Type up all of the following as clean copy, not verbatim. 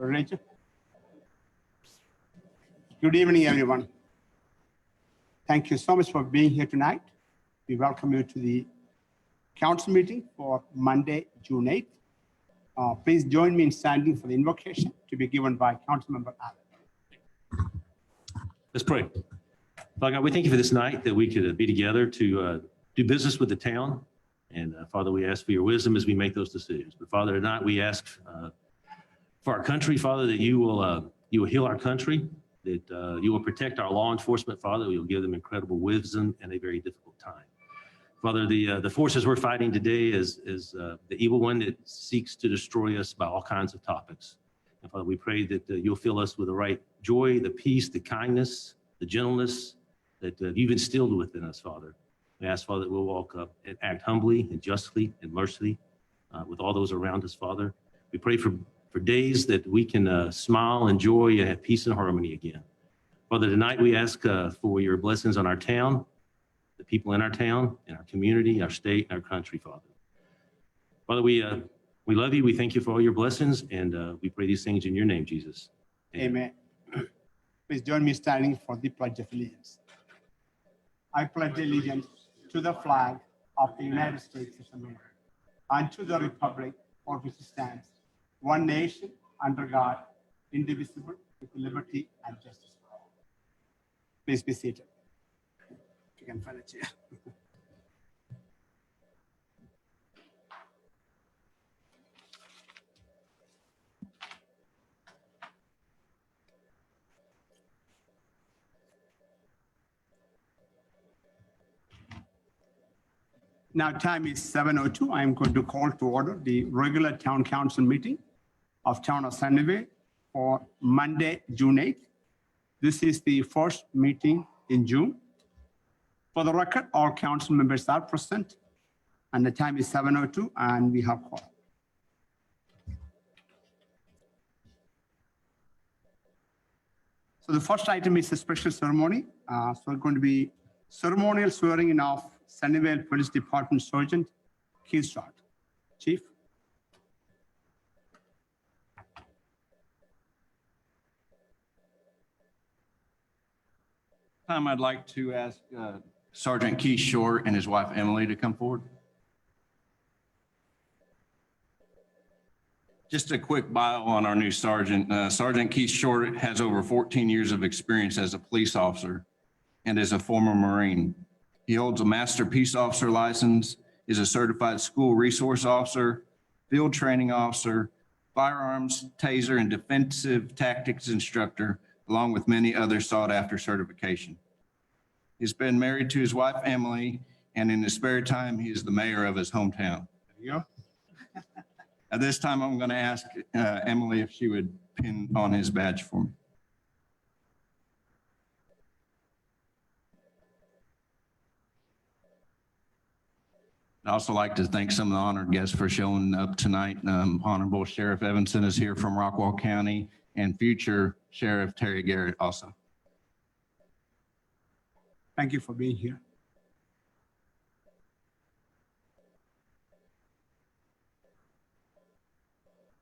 Rachel. Good evening, everyone. Thank you so much for being here tonight. We welcome you to the council meeting for Monday, June 8th. Please join me in standing for the invocation to be given by Councilmember Allen. Let's pray. Father God, we thank you for this night that we could be together to do business with the town. And Father, we ask for your wisdom as we make those decisions. But Father, tonight we ask for our country, Father, that you will heal our country, that you will protect our law enforcement, Father. We will give them incredible wisdom in a very difficult time. Father, the forces we're fighting today is the evil one that seeks to destroy us by all kinds of topics. And Father, we pray that you'll fill us with the right joy, the peace, the kindness, the gentleness that you've instilled within us, Father. We ask, Father, that we'll walk up and act humbly and justly and mercifully with all those around us, Father. We pray for days that we can smile and joy and have peace and harmony again. Father, tonight we ask for your blessings on our town, the people in our town, in our community, our state, and our country, Father. Father, we love you. We thank you for all your blessings, and we pray these things in your name, Jesus. Amen. Please join me standing for the Pledge of Allegiance. I pledge allegiance to the flag of the United States of America and to the republic for which it stands, one nation under God, indivisible, with liberty and justice for all. Please be seated. If you can find a chair. Now time is 7:02. I am going to call to order the regular town council meeting of Town of Sunnyvale for Monday, June 8th. This is the first meeting in June. For the record, all council members are present and the time is 7:02 and we have called. So the first item is a special ceremony. So it's going to be ceremonial swearing in of Sunnyvale Police Department Sergeant Keith Short. Chief. I'd like to ask Sergeant Keith Short and his wife Emily to come forward. Just a quick bio on our new sergeant. Sergeant Keith Short has over 14 years of experience as a police officer and is a former Marine. He holds a Master Peace Officer license, is a certified school resource officer, field training officer, firearms, taser, and defensive tactics instructor, along with many other sought-after certification. He's been married to his wife, Emily, and in his spare time, he is the mayor of his hometown. There you go. At this time, I'm going to ask Emily if she would pin on his badge for me. I'd also like to thank some of the honored guests for showing up tonight. Honorable Sheriff Evanson is here from Rockwall County, and future Sheriff Terry Garrett also. Thank you for being here.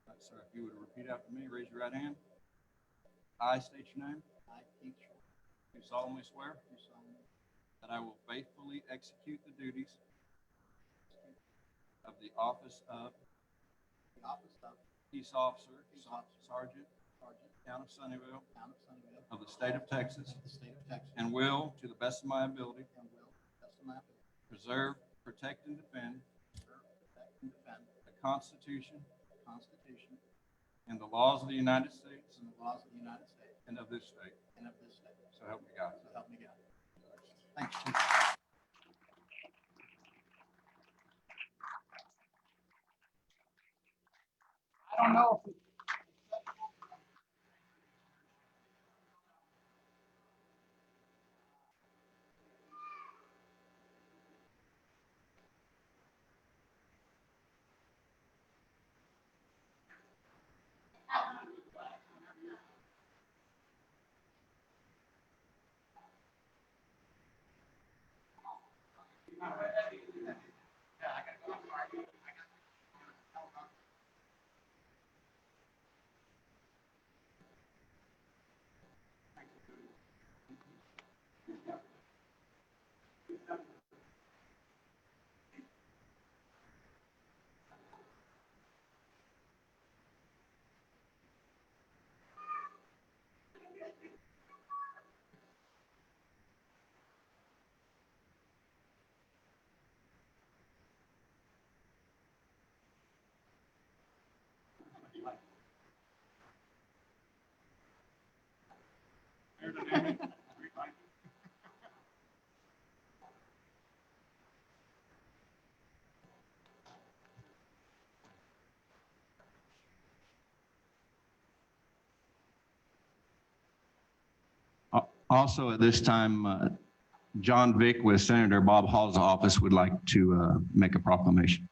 Right, sir, if you would repeat after me, raise your right hand. I state your name. I, Keith Short, Do solemnly swear do solemnly that I will faithfully execute the duties of the office of the office of Peace Officer, Peace Officer, Sergeant, Sergeant, Town of Sunnyvale, Town of Sunnyvale, of the state of Texas, of the state of Texas, and will, to the best of my ability, and will, to the best of my ability, preserve, protect, and defend preserve, protect, and defend the Constitution the Constitution and the laws of the United States and the laws of the United States and of this state. and of this state. So help me God. So help me God. Thank you. I don't know if Also, at this time, John Vick with Senator Bob Hall's office would like to make a proclamation.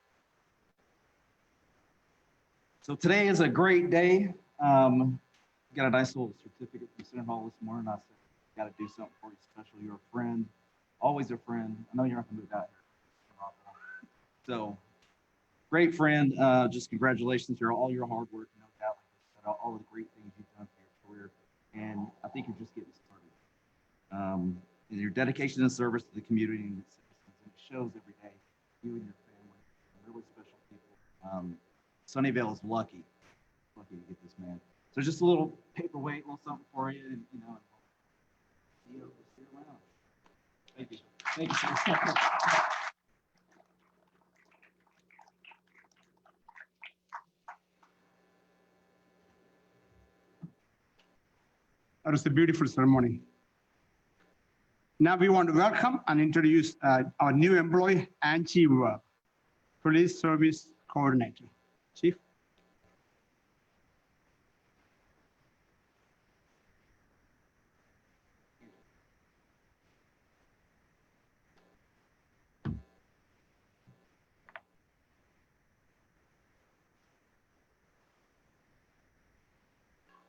So today is a great day. Got a nice little certificate from Senator Hall this morning. I said, got to do something for you special. You're a friend, always a friend. I know you're not going to move out here. So great friend. Just congratulations for all your hard work, no doubt, all the great things you've done for your career. And I think you're just getting started. And your dedication and service to the community and its citizens, and it shows every day. You and your family, really special people. Sunnyvale is lucky to get this man. So just a little paperweight, a little something for you, and see you around. Thank you. Thank you, sir. That was a beautiful ceremony. Now we want to welcome and introduce our new employee, Angie Webb, Police Service Coordinator. Chief.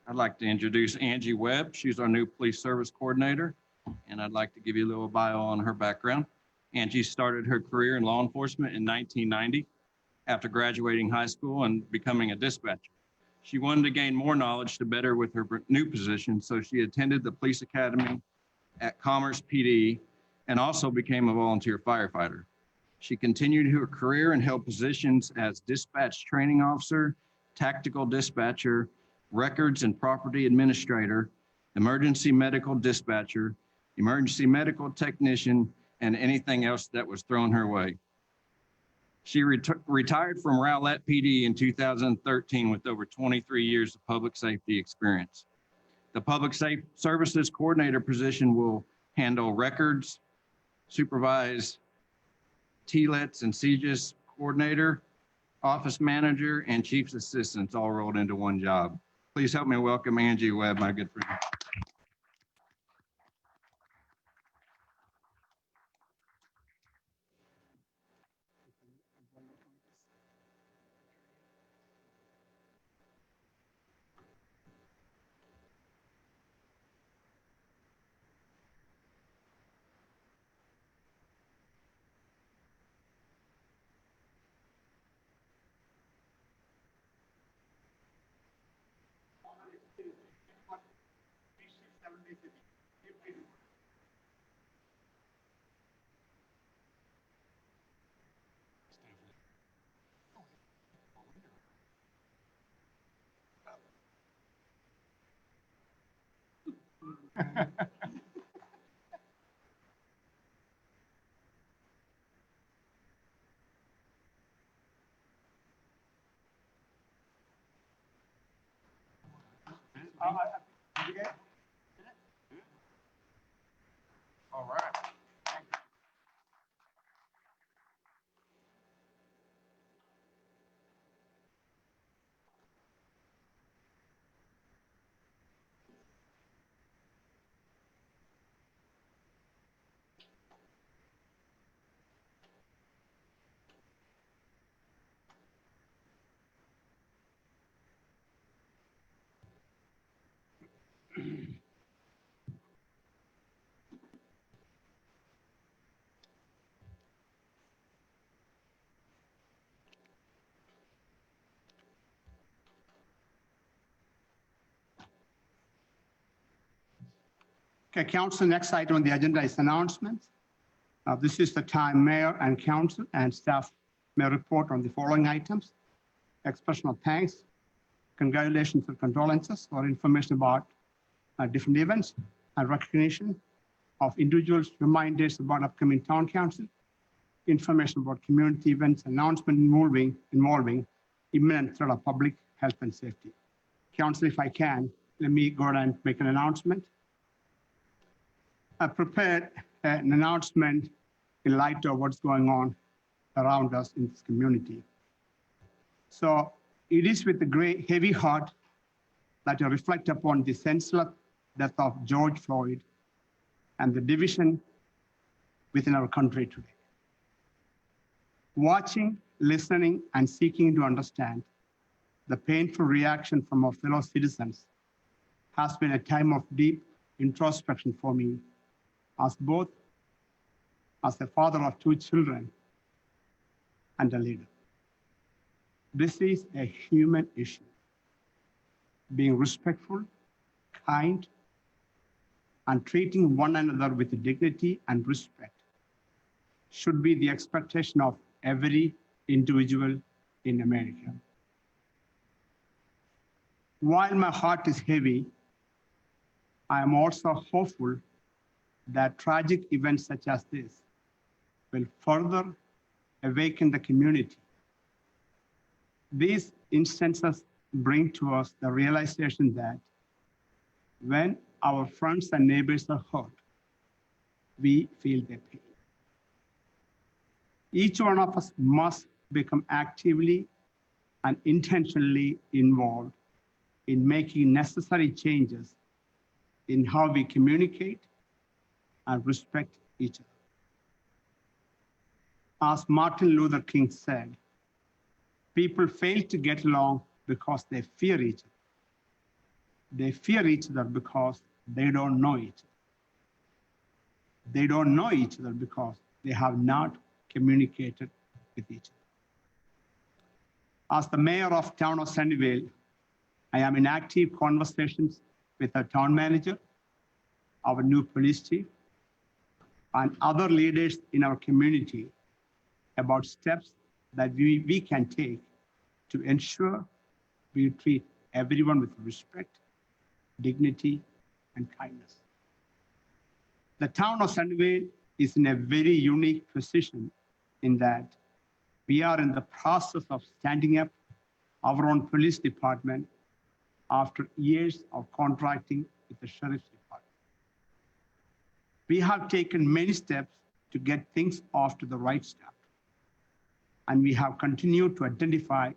I'd like to introduce Angie Webb. She's our new police service coordinator, and I'd like to give you a little bio on her background. Angie started her career in law enforcement in 1990 after graduating high school and becoming a dispatcher. She wanted to gain more knowledge to better with her new position, so she attended the police academy at Commerce PD and also became a volunteer firefighter. She continued her career and held positions as dispatch training officer, tactical dispatcher, records and property administrator, emergency medical dispatcher, emergency medical technician, and anything else that was thrown her way. She retired from Rowlett PD in 2013 with over 23 years of public safety experience. The public services coordinator position will handle records, supervise TLETs and CGIS coordinator, office manager, and chief's assistants all rolled into one job. Please help me welcome Angie Webb, my good friend. All right. Okay, council, next item on the agenda is announcements. This is the time mayor and council and staff may report on the following items: expression of thanks, congratulations or condolences, or information about different events and recognition of individuals, reminders about upcoming town council, information about community events, announcement involving imminent threat of public health and safety. Council, if I can, let me go ahead and make an announcement. I prepared an announcement in light of what's going on around us in this community. So it is with a great heavy heart that I reflect upon the senseless death of George Floyd and the division within our country today. Watching, listening, and seeking to understand the painful reaction from our fellow citizens has been a time of deep introspection for me, as a father of 2 children and a leader. This is a human issue. Being respectful, kind, and treating one another with dignity and respect should be the expectation of every individual in America. While my heart is heavy, I am also hopeful that tragic events such as this will further awaken the community. These instances bring to us the realization that when our friends and neighbors are hurt, we feel their pain. Each one of us must become actively and intentionally involved in making necessary changes in how we communicate and respect each other. As Martin Luther King said, people fail to get along because they fear each other. They fear each other because they don't know each other. They don't know each other because they have not communicated with each other. As the mayor of town of Sunnyvale, I am in active conversations with our town manager, our new police chief, and other leaders in our community about steps that we can take to ensure we treat everyone with respect, dignity, and kindness. The town of Sunnyvale is in a very unique position in that we are in the process of standing up our own police department after years of contracting with the sheriff's department. We have taken many steps to get things off to the right start, and we have continued to identify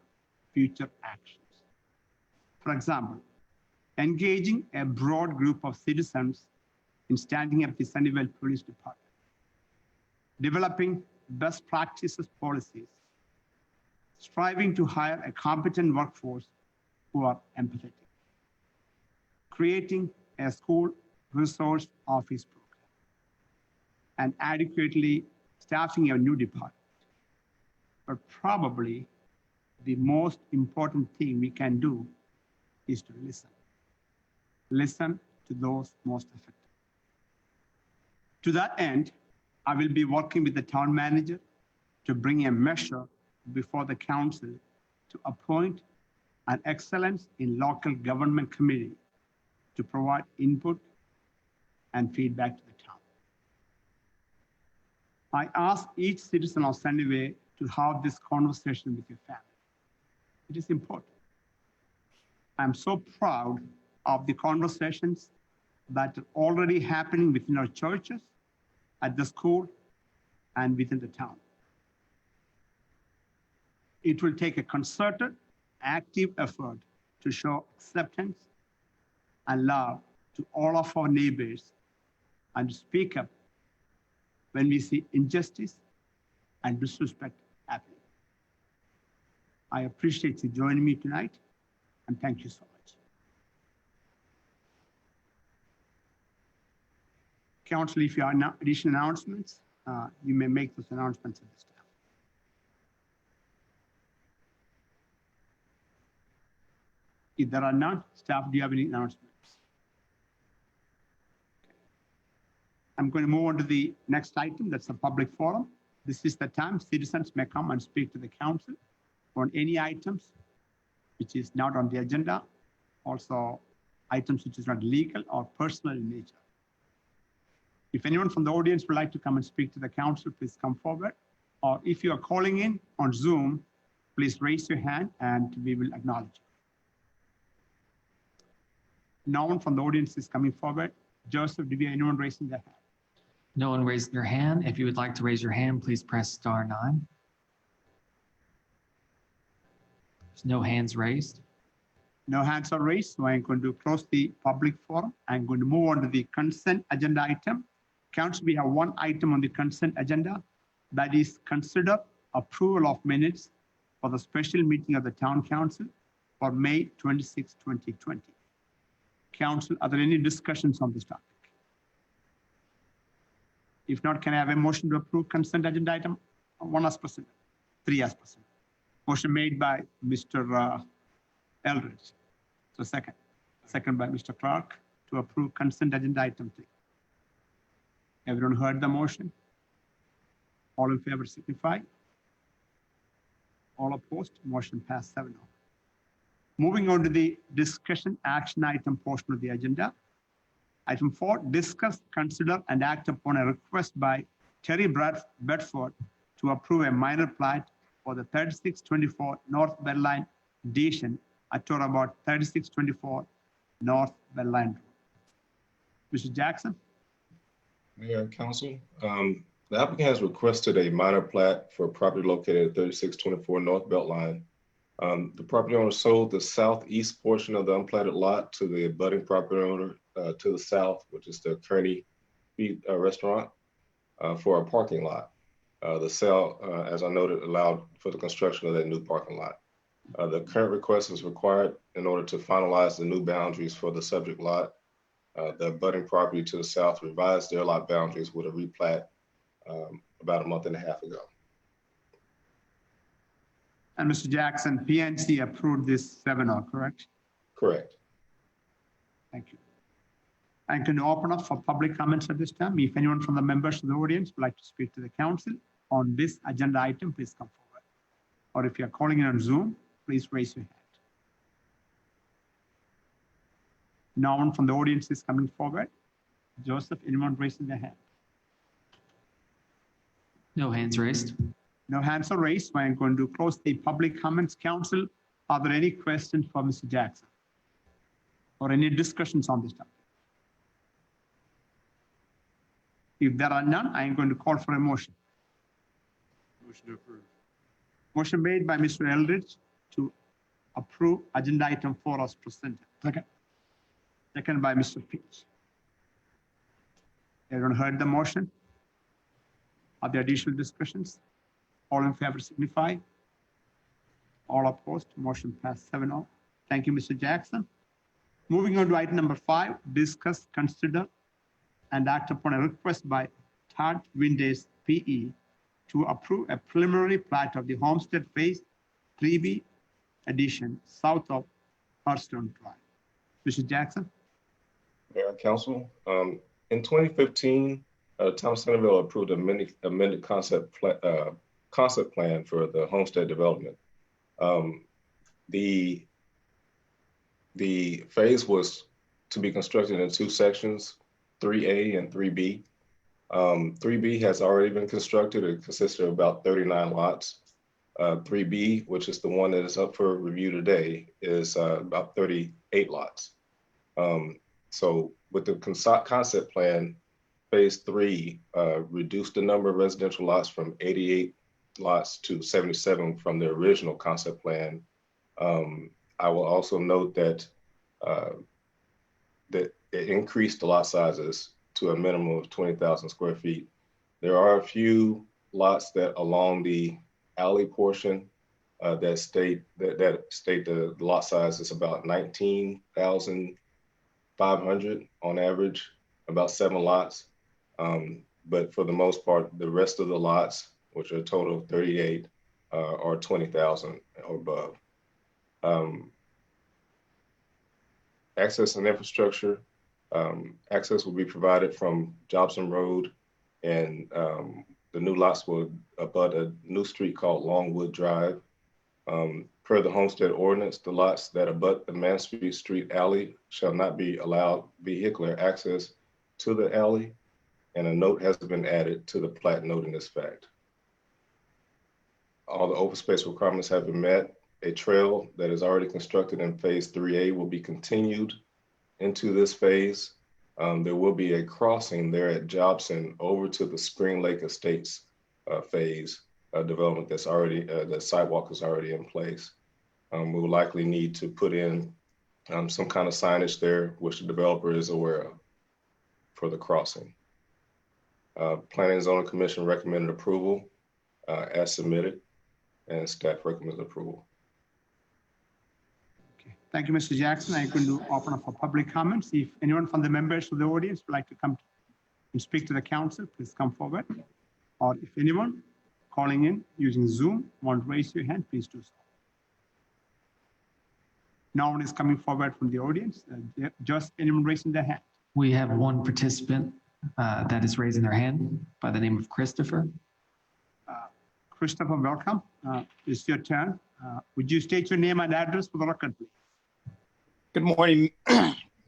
future actions. For example, engaging a broad group of citizens in standing up the Sunnyvale Police Department, developing best practices policies, striving to hire a competent workforce who are empathetic, creating a school resource office program, and adequately staffing a new department. But probably the most important thing we can do is to listen. Listen to those most affected. To that end, I will be working with the town manager to bring a measure before the council to appoint an excellence in local government committee to provide input and feedback to the town. I ask each citizen of Sunnyvale to have this conversation with your family. It is important. I'm so proud of the conversations that are already happening within our churches, at the school, and within the town. It will take a concerted, active effort to show acceptance and love to all of our neighbors and to speak up when we see injustice and disrespect happening. I appreciate you joining me tonight, and thank you so much. Council, if you have additional announcements, you may make those announcements at this time. If there are none, staff, do you have any announcements? I'm going to move on to the next item. That's a public forum. This is the time citizens may come and speak to the council on any items which is not on the agenda, also items which is not legal or personal in nature. If anyone from the audience would like to come and speak to the council, please come forward. Or if you are calling in on Zoom, please raise your hand and we will acknowledge you. No one from the audience is coming forward. Joseph, do we have anyone raising their hand? No one raised their hand. If you would like to raise your hand, please press star 9. There's no hands raised. No hands are raised, so I'm going to close the public forum. I'm going to move on to the consent agenda item. Council, we have one item on the consent agenda, that is consider approval of minutes for the special meeting of the town council for May 26, 2020. Council, are there any discussions on this topic? If not, can I have a motion to approve consent agenda item 1 as presented, 3 as presented? Motion made by Mr. Eldridge. So second by Mr. Clark to approve consent agenda item 3. Everyone heard the motion? All in favor signify. All opposed, motion passed 7-0. Moving on to the discussion action item portion of the agenda. Item 4, discuss, consider, and act upon a request by Terry Bedford to approve a minor plat for the 3624 North Belline Edition at or about 3624 North Belline Road. Mr. Jackson? Mayor and Council, the applicant has requested a minor plat for property located at 3624 North Beltline. The property owner sold the southeast portion of the unplatted lot to the abutting property owner to the south, which is the Kearney Restaurant, for a parking lot. The sale, as I noted, allowed for the construction of that new parking lot. The current request is required in order to finalize the new boundaries for the subject lot. The abutting property to the south revised their lot boundaries with a replat about a month and a half ago. And Mr. Jackson, PNC approved this 7-0, correct? Correct. Thank you. I'm going to open up for public comments at this time. If anyone from the members of the audience would like to speak to the council on this agenda item, please come forward. Or if you're calling in on Zoom, please raise your hand. No one from the audience is coming forward. Joseph, anyone raising their hand? No hands raised. No hands are raised. I'm going to close the public comments. Council, are there any questions for Mr. Jackson? Or any discussions on this topic? If there are none, I am going to call for a motion. Motion to approve. Motion made by Mr. Eldridge to approve agenda item 4 as presented. Second by Mr. Finch. Everyone heard the motion? Are there additional discussions? All in favor signify. All opposed, motion passed 7-0. Thank you, Mr. Jackson. Moving on to item number 5, discuss, consider, and act upon a request by Todd Windays, PE, to approve a preliminary plat of the Homestead Phase 3B addition south of Hearthstone Drive. Mr. Jackson? Mayor and Council, in 2015, Town of Centerville approved amended concept plan for the homestead development. The phase was to be constructed in 2 sections, 3A and 3B. 3B has already been constructed. It consisted of about 39 lots. 3B, which is the one that is up for review today, is about 38 lots. So with the concept plan, phase 3 reduced the number of residential lots from 88 lots to 77 from the original concept plan. I will also note that that it increased the lot sizes to a minimum of 20,000 square feet. There are a few lots that along the alley portion that state the lot size is about 19,500 on average, about 7 lots. But for the most part, the rest of the lots, which are a total of 38, are 20,000 or above. Access and infrastructure. Access will be provided from Jobson Road, and the new lots will abut a new street called Longwood Drive. Per the Homestead Ordinance, the lots that abut the Mansfield Street alley shall not be allowed vehicular access to the alley, and a note has been added to the plat noting this fact. All the open space requirements have been met. A trail that is already constructed in phase 3A will be continued into this phase. there will be a crossing there at Jobson over to the Spring Lake Estates phase development that's already, the sidewalk is already in place. We will likely need to put in some kind of signage there, which the developer is aware of for the crossing. Planning and Zoning Commission recommended approval as submitted, and staff recommends approval. Okay. Thank you, Mr. Jackson. I'm going to open up for public comments. If anyone from the members of the audience would like to come and speak to the council, please come forward. Or if anyone calling in using Zoom want to raise your hand, please do so. No one is coming forward from the audience. Just anyone raising their hand. We have one participant that is raising their hand by the name of Christopher. Christopher, welcome. It's your turn. Would you state your name and address for the record, please? Good morning.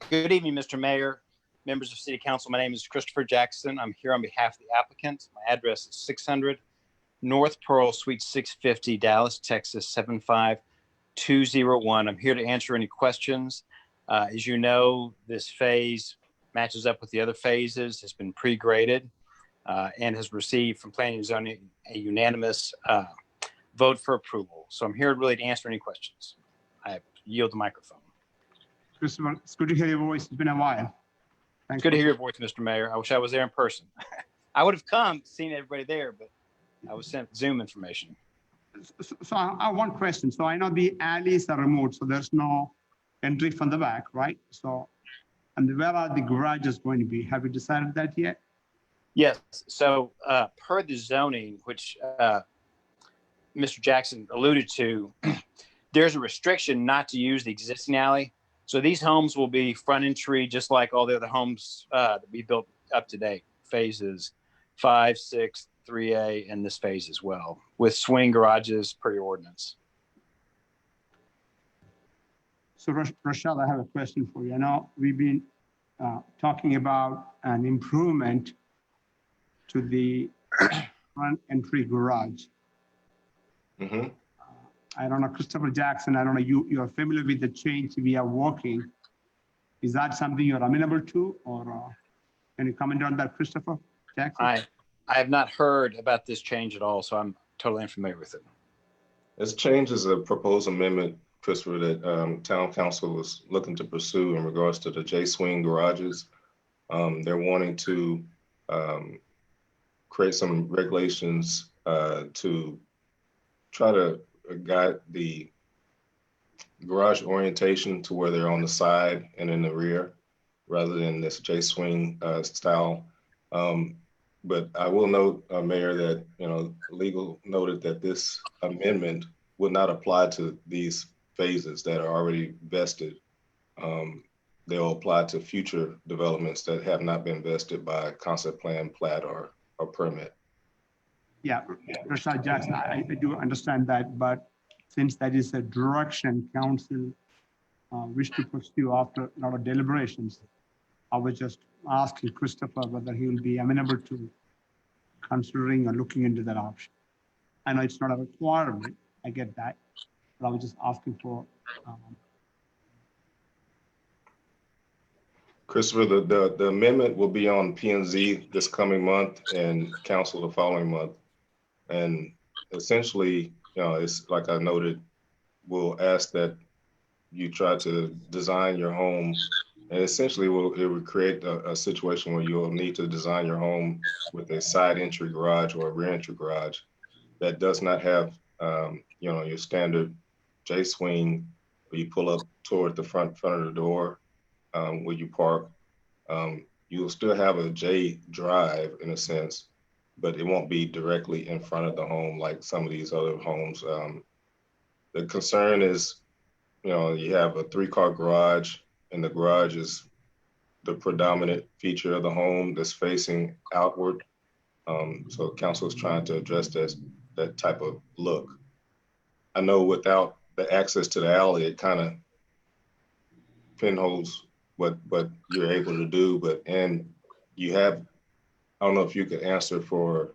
Good evening, Mr. Mayor, members of City Council. My name is Christopher Jackson. I'm here on behalf of the applicant. My address is 600 North Pearl, Suite 650, Dallas, Texas, 75201. I'm here to answer any questions. As you know, this phase matches up with the other phases, has been pre-graded, and has received from Planning and Zoning a unanimous vote for approval. So I'm here really to answer any questions. I yield the microphone. Christopher, it's good to hear your voice. It's been a while. It's good to hear your voice, Mr. Mayor. I wish I was there in person. I would have come, seen everybody there, but I was sent Zoom information. So I have one question. So I know the alleys are removed, so there's no entry from the back, right? So, and where are the garages going to be? Have you decided that yet? Yes. So per the zoning, which Mr. Jackson alluded to, there's a restriction not to use the existing alley. So these homes will be front entry, just like all the other homes that we built up to date, phases 5, 6, 3A, and this phase as well, with swing garages per your ordinance. So Rashad, I have a question for you. I know we've been talking about an improvement to the front entry garage. Mm-hmm. I don't know, Christopher Jackson, I don't know, you're familiar with the change we are working. Is that something you're amenable to, or can you comment on that, Christopher Jackson? I have not heard about this change at all, so I'm totally unfamiliar with it. This change is a proposed amendment, Christopher, that town council was looking to pursue in regards to the J-swing garages. They're wanting to create some regulations to try to guide the garage orientation to where they're on the side and in the rear, rather than this J-swing style. But I will note, Mayor, that legal noted that this amendment would not apply to these phases that are already vested. They'll apply to future developments that have not been vested by concept plan, plat, or permit. Yeah, Rashad Jackson, I do understand that, but since that is a direction council wish to pursue after a lot of deliberations, I was just asking Christopher whether he will be amenable to considering or looking into that option. I know it's not a requirement, I get that, but I was just asking for. Christopher, the amendment will be on P&Z this coming month and council the following month. And essentially, it's like I noted, we'll ask that you try to design your home, and essentially it will create a situation where you'll need to design your home with a side entry garage or a rear entry garage that does not have, your standard J-swing where you pull up toward the front of the door where you park. You'll still have a J drive in a sense, but it won't be directly in front of the home like some of these other homes. The concern is, you have a 3-car garage, and the garage is the predominant feature of the home that's facing outward. So council is trying to address that type of look. I know without the access to the alley, it kind of pinholes what you're able to do, and you have, I don't know if you could answer for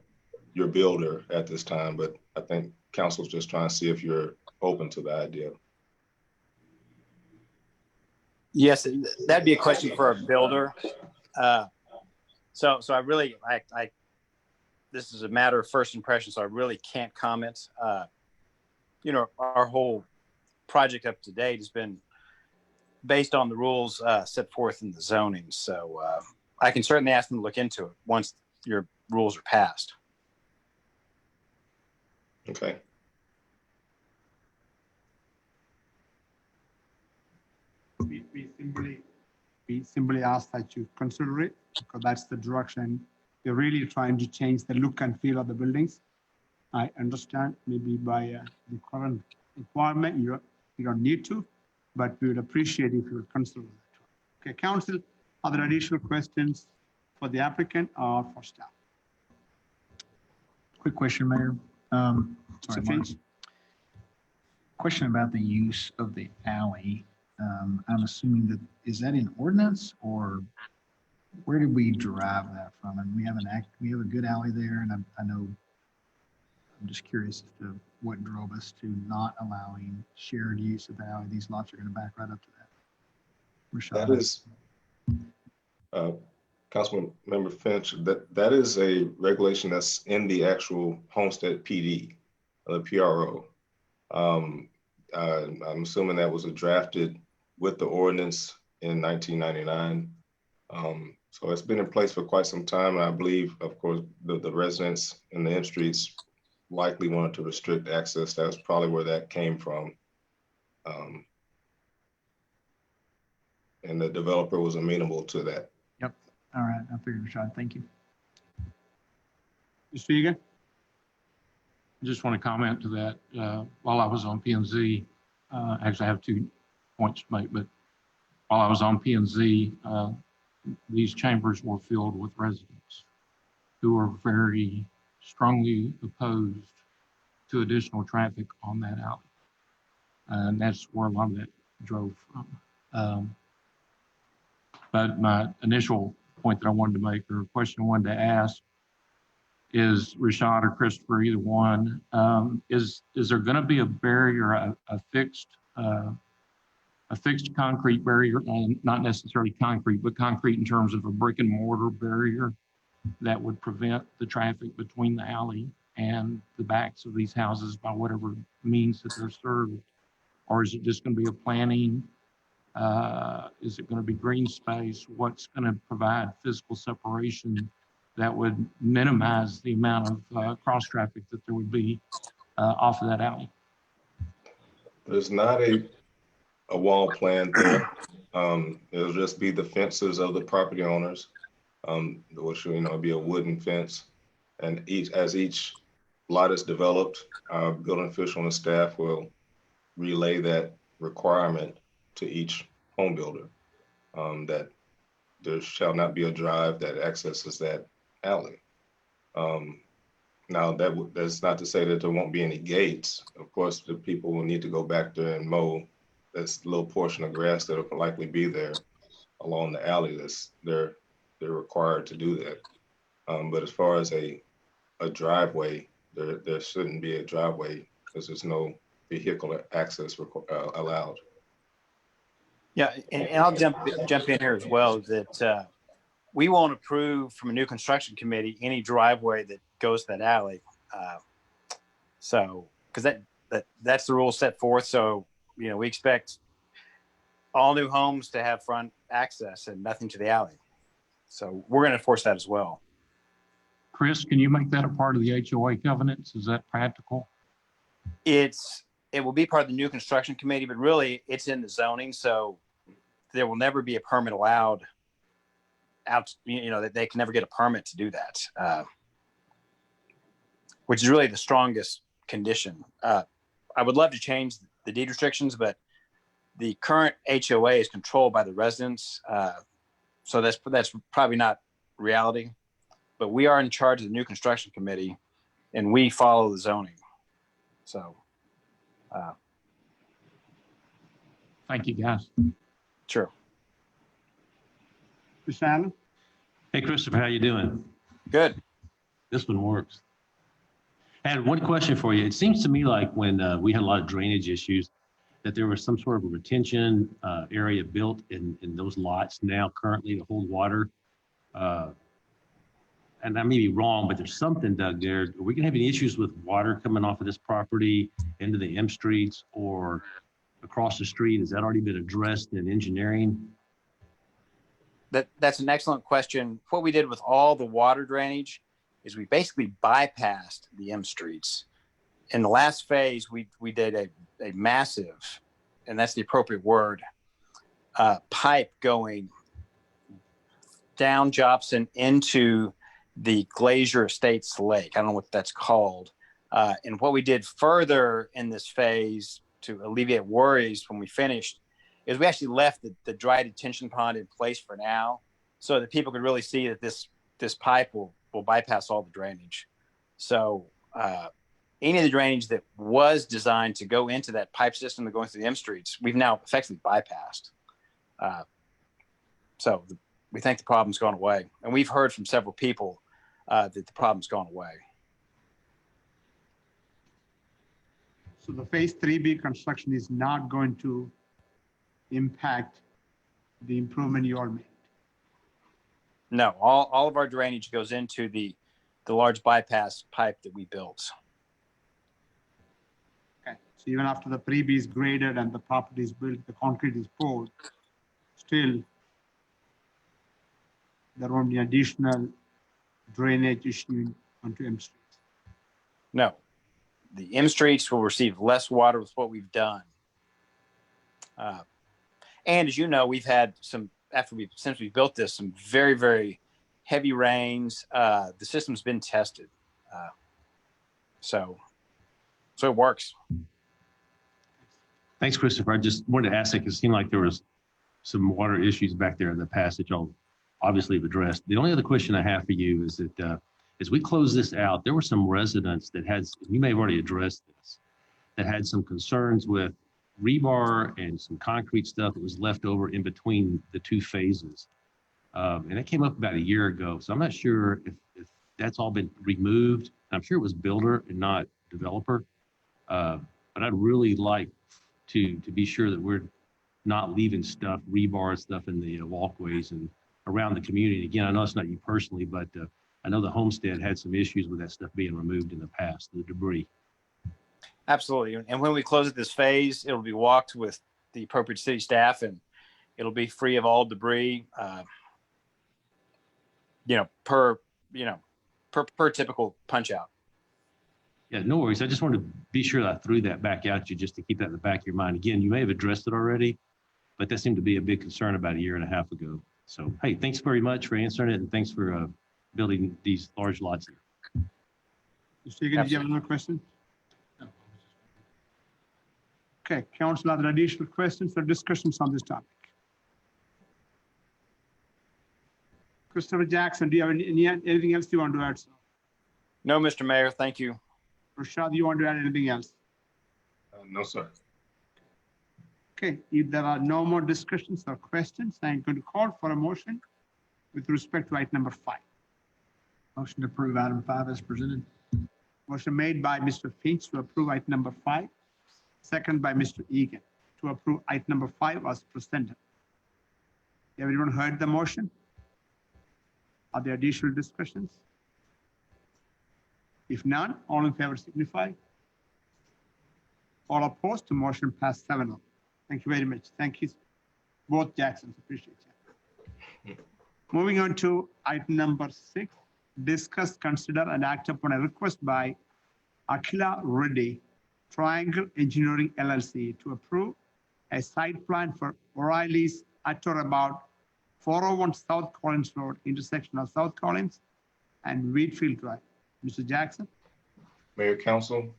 your builder at this time, but I think council's just trying to see if you're open to the idea. Yes, that'd be a question for our builder. So I really, this is a matter of first impression, so I really can't comment. Our whole project up to date has been based on the rules set forth in the zoning. So I can certainly ask them to look into it once your rules are passed. Okay. We simply ask that you consider it, because that's the direction. We're really trying to change the look and feel of the buildings. I understand maybe by the current requirement, you don't need to, but we would appreciate if you would consider that. Okay, council, are there additional questions for the applicant or for staff? Quick question, Mayor. Mr. Sorry, Mark. Finch? Question about the use of the alley. I'm assuming that, is that in ordinance, or where did we derive that from? And we have a good alley there, and I know, I'm just curious as to what drove us to not allowing shared use of the alley. These lots are going to back right up to that. Rashad? That is, Councilman Member Finch, that is a regulation that's in the actual Homestead PD, the PRO. I'm assuming that was drafted with the ordinance in 1999. So it's been in place for quite some time. And I believe, of course, the residents in the end streets likely wanted to restrict access. That's probably where that came from. And the developer was amenable to that. Yep. All right. I figured, Rashad. Thank you. Mr. Egan? Just want to comment to that. While I was on P&Z, actually I have 2 points to make, but while I was on P&Z, these chambers were filled with residents who are very strongly opposed to additional traffic on that alley. And that's where a lot of that drove from. But my initial point that I wanted to make, or question I wanted to ask, is Rashad or Christopher, either one, is there going to be a barrier, a fixed concrete barrier, and not necessarily concrete, but concrete in terms of a brick and mortar barrier that would prevent the traffic between the alley and the backs of these houses by whatever means that they're served? Or is it just going to be a planning? Is it going to be green space? What's going to provide physical separation that would minimize the amount of cross traffic that there would be off of that alley? There's not a wall plan there. It'll just be the fences of the property owners, which will be a wooden fence. And as each lot is developed, our building official and staff will relay that requirement to each home builder, that there shall not be a drive that accesses that alley. Now that's not to say that there won't be any gates. Of course, the people will need to go back there and mow this little portion of grass that will likely be there along the alley. They're required to do that. But as far as a driveway, there shouldn't be a driveway because there's no vehicular access allowed. Yeah, and I'll jump in here as well, that we won't approve from a new construction committee any driveway that goes to that alley. So, because that's the rule set forth. So, we expect all new homes to have front access and nothing to the alley. So we're going to enforce that as well. Chris, can you make that a part of the HOA covenants? Is that practical? It will be part of the new construction committee, but really it's in the zoning. So there will never be a permit allowed out, that they can never get a permit to do that, which is really the strongest condition. I would love to change the deed restrictions, but the current HOA is controlled by the residents. So that's probably not reality, but we are in charge of the new construction committee and we follow the zoning. So. Thank you, guys. Sure. Mr. Allen? Hey, Christopher, how you doing? Good. This one works. I had one question for you. It seems to me like when we had a lot of drainage issues, that there was some sort of a retention area built in those lots now currently to hold water. and I may be wrong, but there's something dug there. Are we gonna have any issues with water coming off of this property into the M streets or across the street? Has that already been addressed in engineering? That's an excellent question. What we did with all the water drainage is we basically bypassed the M streets. In the last phase, we did a massive, and that's the appropriate word, pipe going down Jobson into the Glacier Estates Lake. I don't know what that's called. And what we did further in this phase to alleviate worries when we finished is we actually left the dry detention pond in place for now so that people could really see that this pipe will bypass all the drainage. So any of the drainage that was designed to go into that pipe system that going through the M streets, we've now effectively bypassed. So we think the problem's gone away. And we've heard from several people that the problem's gone away. So the phase 3B construction is not going to impact the improvement you all made. No, all of our drainage goes into the large bypass pipe that we built. Okay, so even after the 3B is graded and the property is built, the concrete is poured, still there won't be additional drainage issue onto M streets. No, the M streets will receive less water with what we've done. And as you know, we've had some, since we built this, some very, very heavy rains. The system's been tested. So it works. Thanks, Christopher. I just wanted to ask that because it seemed like there was some water issues back there in the past that y'all obviously have addressed. The only other question I have for you is that as we close this out, there were some residents that had, you may have already addressed this, that had some concerns with rebar and some concrete stuff that was left over in between the two phases. And it came up about a year ago. So I'm not sure if that's all been removed. I'm sure it was builder and not developer. But I'd really like to be sure that we're not leaving stuff, rebar stuff in the walkways and around the community. Again, I know it's not you personally, but I know the homestead had some issues with that stuff being removed in the past, the debris. Absolutely. And when we close this phase, it'll be walked with the appropriate city staff and it'll be free of all debris, per typical punch out. Yeah, no worries. I just wanted to be sure that I threw that back at you just to keep that in the back of your mind. Again, you may have addressed it already, but that seemed to be a big concern about a year and a half ago. So, hey, thanks very much for answering it and thanks for building these large lots here. Mr. Egan, do you have another question? Okay, council, are there additional questions or discussions on this topic? Christopher Jackson, do you have anything else you want to add, sir? No, Mr. Mayor, thank you. Rashad, you want to add anything else? No, sir. Okay, if there are no more discussions or questions, I'm going to call for a motion with respect to item number 5. Motion to approve item 5 as presented. Motion made by Mr. Finch to approve item number 5, second by Mr. Egan to approve item number 5 as presented. Everyone heard the motion? Are there additional discussions? If none, all in favor signify. All opposed, to motion passed 7-0. Thank you very much. Thank you, both Jacksons. Appreciate it. Moving on to item number 6, discuss, consider, and act upon a request by Akila Reddy, Triangle Engineering LLC, to approve a site plan for O'Reilly's at or about 401 South Collins Road, intersection of South Collins and Wheatfield Drive. Mr. Jackson. Mayor, council,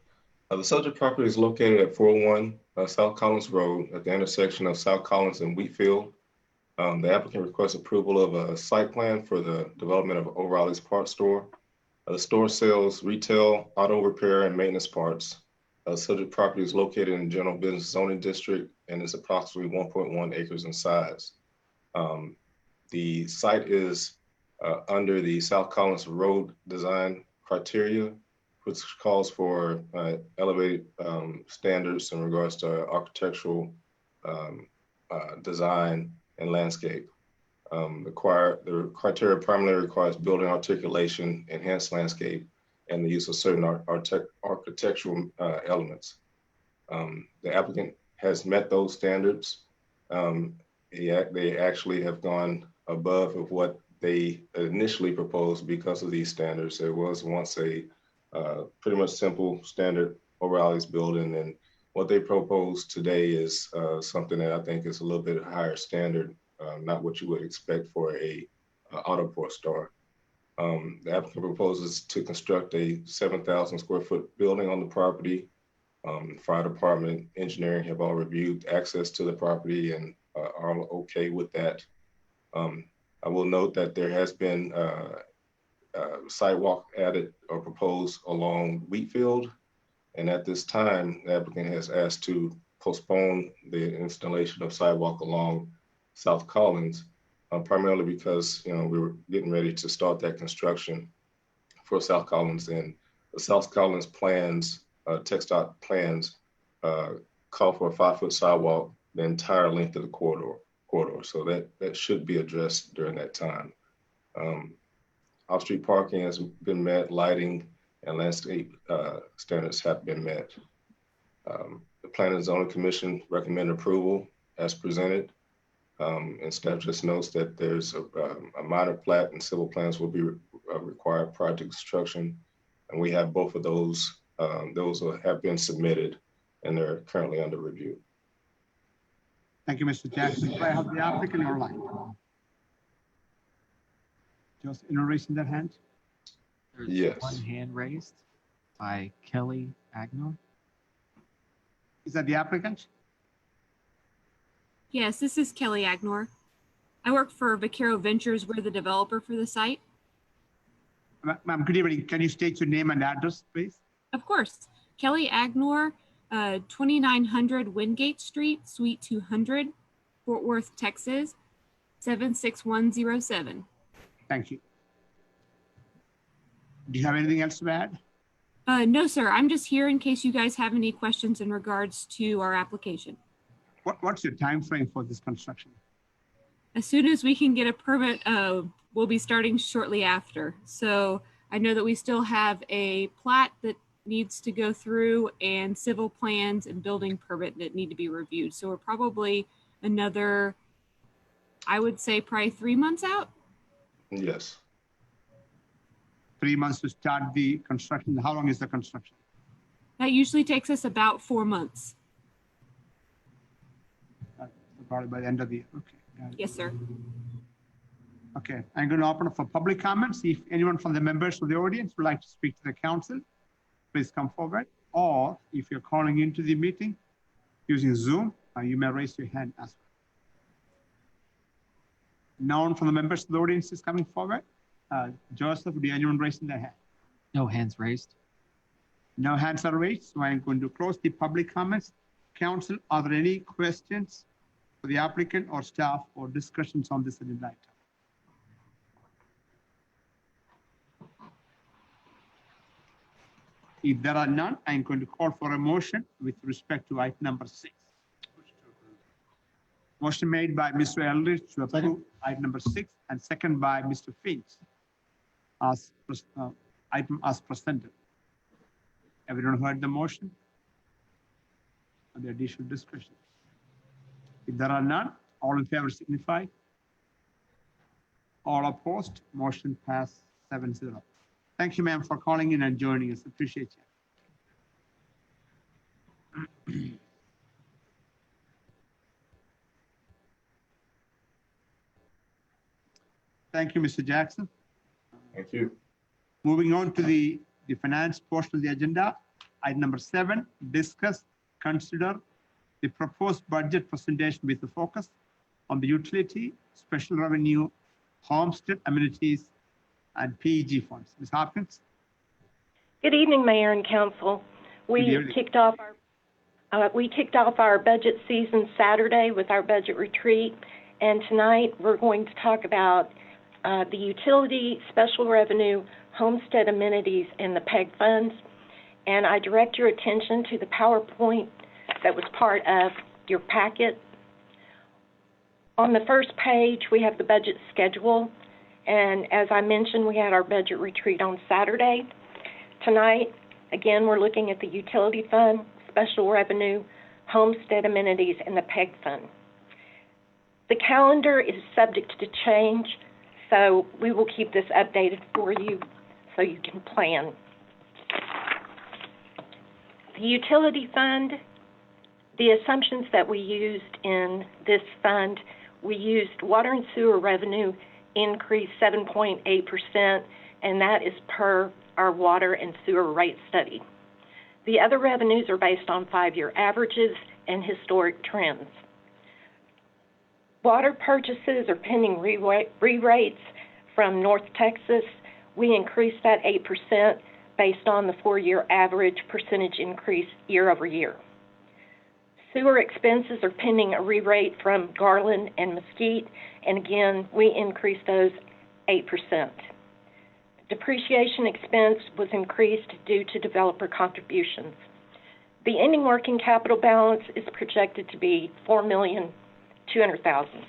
the subject property is located at 401 South Collins Road at the intersection of South Collins and Wheatfield. The applicant requests approval of a site plan for the development of O'Reilly's Parts Store. The store sells retail, auto repair, and maintenance parts. The subject property is located in the general business zoning district and is approximately 1.1 acres in size. The site is under the South Collins Road design criteria, which calls for elevated standards in regards to architectural design and landscape. The criteria primarily requires building articulation, enhanced landscape, and the use of certain architectural elements. The applicant has met those standards. They actually have gone above of what they initially proposed because of these standards. There was once a pretty much simple standard O'Reilly's building, and what they propose today is something that I think is a little bit higher standard, not what you would expect for a autoport store. The applicant proposes to construct a 7,000 square foot building on the property. Fire department, engineering have all reviewed access to the property and are okay with that. I will note that there has been sidewalk added or proposed along Wheatfield. And at this time, the applicant has asked to postpone the installation of sidewalk along South Collins, primarily because we were getting ready to start that construction for South Collins, and the South Collins plans, TxDOT plans, call for a 5-foot sidewalk the entire length of the corridor. So that should be addressed during that time. Off-street parking has been met, lighting and landscape standards have been met. The Planning and Zoning Commission recommend approval as presented. And staff just notes that there's a minor plat and civil plans will be required prior to construction. And we have both of those. Those have been submitted and they're currently under review. Thank you, Mr. Jackson. Do I have the applicant or line? Just in raising their hand? There's Yes. one hand raised by Kelly Agnor. Is that the applicant? Yes, this is Kelly Agnor. I work for Vaquero Ventures. We're the developer for the site. Ma'am, good evening. Can you state your name and address, please? Of course. Kelly Agnor, 2900 Wingate Street, Suite 200, Fort Worth, Texas, 76107. Thank you. Do you have anything else to add? No, sir. I'm just here in case you guys have any questions in regards to our application. What's your time frame for this construction? As soon as we can get a permit, we'll be starting shortly after. So I know that we still have a plat that needs to go through and civil plans and building permit that need to be reviewed. So we're probably another, I would say probably 3 months out. Yes. 3 months to start the construction. How long is the construction? That usually takes us about 4 months. Probably by the end of the year. Okay. Got it. Yes, sir. Okay. I'm going to open up for public comments. If anyone from the members of the audience would like to speak to the council, please come forward. Or if you're calling into the meeting using Zoom, you may raise your hand as well. No one from the members of the audience is coming forward. Joseph, do anyone raising their hand? No hands raised. No hands are raised, so I'm going to close the public comments. Council, are there any questions for the applicant or staff or discussions on this agenda item? If there are none, I'm going to call for a motion with respect to item number 6. Motion made by Mr. Eldridge to approve item number 6 and second by Mr. Finch as item as presented. Everyone heard the motion? And the additional discussion. If there are none, all in favor signify. All opposed, motion passed 7-0. Thank you, ma'am, for calling in and joining us. Appreciate you. Thank you, Mr. Jackson. Thank you. Moving on to the finance portion of the agenda. Item number 7, discuss, consider the proposed budget presentation with a focus on the utility, special revenue, homestead amenities, and PEG funds. Ms. Hopkins? Good evening, Mayor and Council. Good We evening. kicked off our budget season Saturday with our budget retreat, and tonight we're going to talk about the utility, special revenue, homestead amenities, and the PEG funds. And I direct your attention to the PowerPoint that was part of your packet. On the first page, we have the budget schedule. And as I mentioned, we had our budget retreat on Saturday. Tonight, again, we're looking at the utility fund, special revenue, homestead amenities, and the PEG fund. The calendar is subject to change, so we will keep this updated for you so you can plan. The utility fund, the assumptions that we used in this fund, we used water and sewer revenue increase 7.8%, and that is per our water and sewer rate study. The other revenues are based on 5-year averages and historic trends. Water purchases are pending re-rates from North Texas. We increased that 8% based on the 4-year average percentage increase year over year. Sewer expenses are pending a re-rate from Garland and Mesquite, and again, we increased those 8%. Depreciation expense was increased due to developer contributions. The ending working capital balance is projected to be $4,200,000.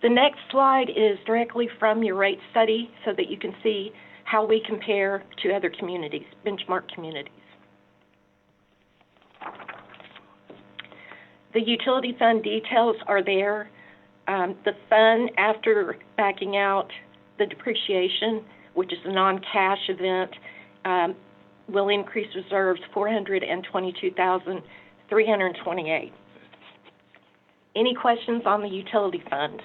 The next slide is directly from your rate study so that you can see how we compare to other communities, benchmark communities. The utility fund details are there. The fund, after backing out the depreciation, which is a non-cash event, will increase reserves $422,328. Any questions on the utility fund?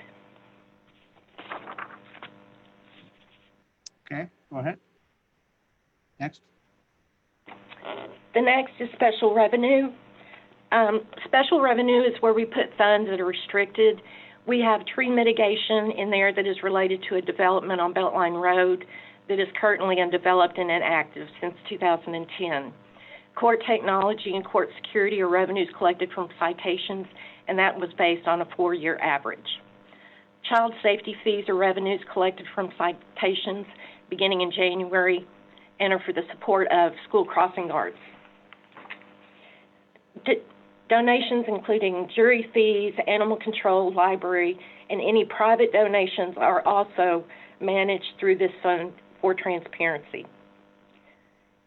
Okay, go ahead. Next. The next is special revenue. Special revenue is where we put funds that are restricted. We have tree mitigation in there that is related to a development on Beltline Road that is currently undeveloped and inactive since 2010. Court technology and court security are revenues collected from citations, and that was based on a 4-year average. Child safety fees are revenues collected from citations beginning in January and are for the support of school crossing guards. Donations including jury fees, animal control, library, and any private donations are also managed through this fund for transparency.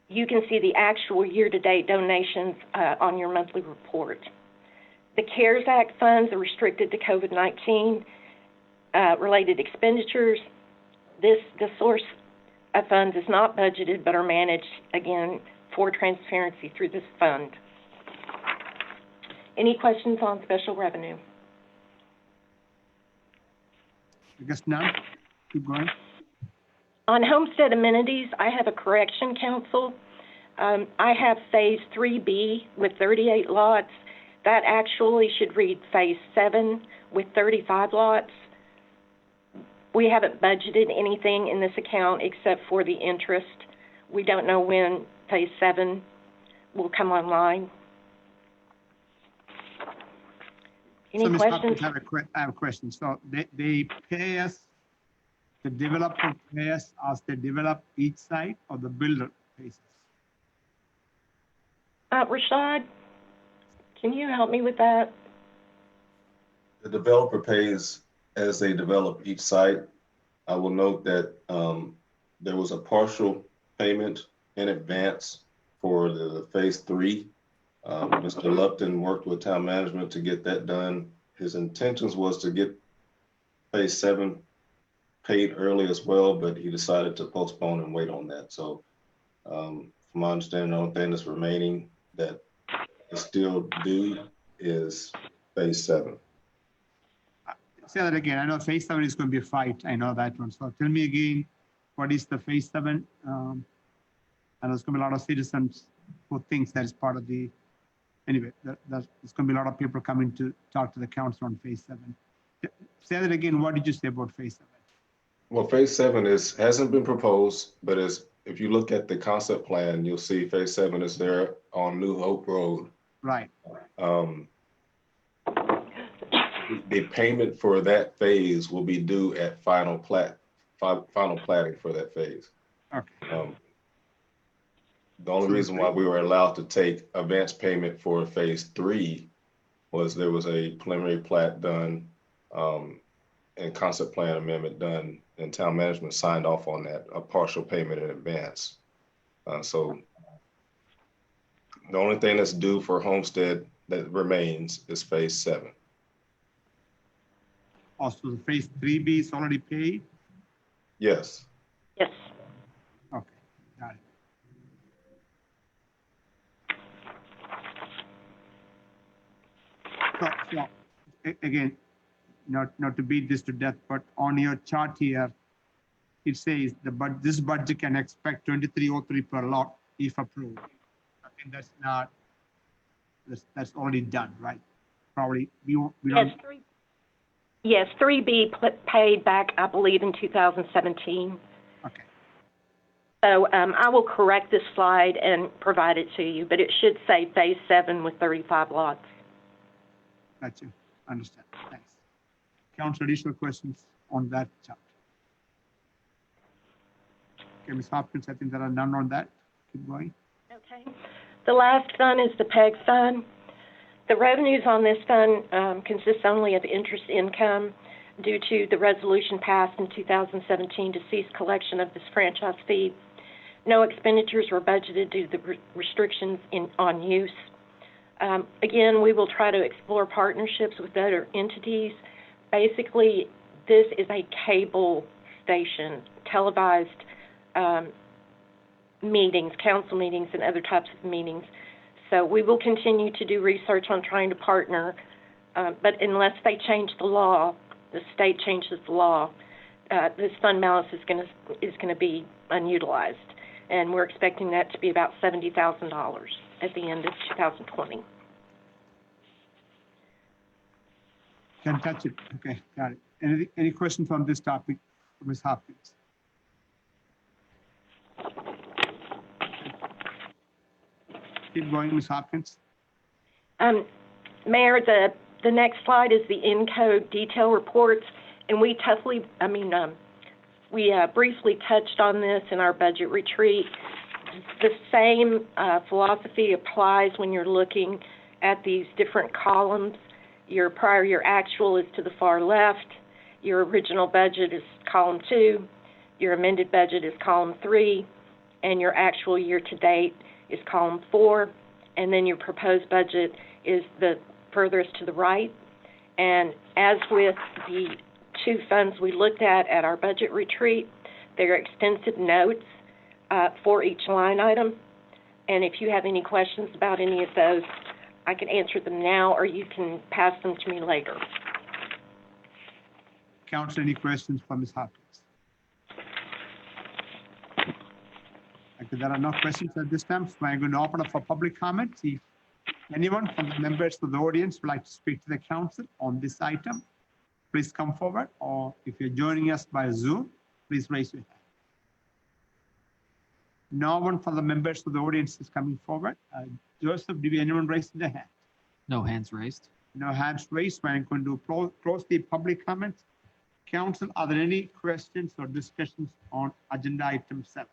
You can see the actual year-to-date donations on your monthly report. The CARES Act funds are restricted to COVID-19 related expenditures. The source of funds is not budgeted but are managed, again, for transparency through this fund. Any questions on special revenue? I guess none. Keep going. On homestead amenities, I have a correction, council. I have phase 3B with 38 lots. That actually should read phase 7 with 35 lots. We haven't budgeted anything in this account except for the interest. We don't know when phase 7 will come online. Any So, Ms. questions? Hopkins, I have a question. So they pay us, the developer pay us as they develop each site, or the builder pays us? Rashad, can you help me with that? The developer pays as they develop each site. I will note that there was a partial payment in advance for the phase 3. Mr. Lupton worked with town management to get that done. His intentions was to get phase 7 paid early as well, but he decided to postpone and wait on that. So from my understanding, the only thing that's remaining that is still due is phase 7. Say that again. I know phase 7 is going to be a fight. I know that one. So tell me again, what is the phase 7? And there's going to be a lot of citizens who thinks that is part of the, anyway, there's going to be a lot of people coming to talk to the council on phase 7. Say that again. What did you say about phase 7? Well, phase 7 hasn't been proposed, but if you look at the concept plan, you'll see phase 7 is there on New Hope Road. Right. The payment for that phase will be due at final platting for that phase. Okay. The only reason why we were allowed to take advance payment for phase 3 was there was a preliminary plat done and concept plan amendment done, and town management signed off on that, a partial payment in advance. So the only thing that's due for Homestead that remains is phase 7. Also, the phase 3B is already paid? Yes. Yes. Okay, got it. So again, not to beat this to death, but on your chart here, it says this budget can expect 2303 per lot if approved. I think that's not, that's already done, right? Probably we Yes, don't. Yes, 3B paid back, I believe, in 2017. Okay. So I will correct this slide and provide it to you, but it should say phase 7 with 35 lots. Got you. Understand. Thanks. Council, additional questions on that chart? Okay, Ms. Hopkins, I think there are none on that. Keep going. Okay. The last fund is the PEG fund. The revenues on this fund consist only of interest income due to the resolution passed in 2017 to cease collection of this franchise fee. No expenditures were budgeted due to the restrictions on use. Again, we will try to explore partnerships with other entities. Basically, this is a cable station, televised meetings, council meetings, and other types of meetings. So we will continue to do research on trying to partner, but unless they change the law, the state changes the law, this fund balance is going to be unutilized, and we're expecting that to be about $70,000 at the end of 2020. Can touch it. Okay, got it. Any questions on this topic for Ms. Hopkins? Keep going, Ms. Hopkins. Mayor, the next slide is the in-code detail reports, and we briefly touched on this in our budget retreat. The same philosophy applies when you're looking at these different columns. Your prior year actual is to the far left. Your original budget is column 2. Your amended budget is column 3. And your actual year to date is column 4. And then your proposed budget is the furthest to the right. And as with the 2 funds we looked at our budget retreat, there are extensive notes for each line item. And if you have any questions about any of those, I can answer them now, or you can pass them to me later. Council, any questions for Ms. Hopkins? Okay, there are no questions at this time, so I'm going to open up for public comment. If anyone from the members of the audience would like to speak to the council on this item, please come forward, or if you're joining us by Zoom, please raise your hand. No one from the members of the audience is coming forward. Joseph, did anyone raise their hand? No hands raised. No hands raised. I'm going to close the public comments. Council, are there any questions or discussions on agenda item 7?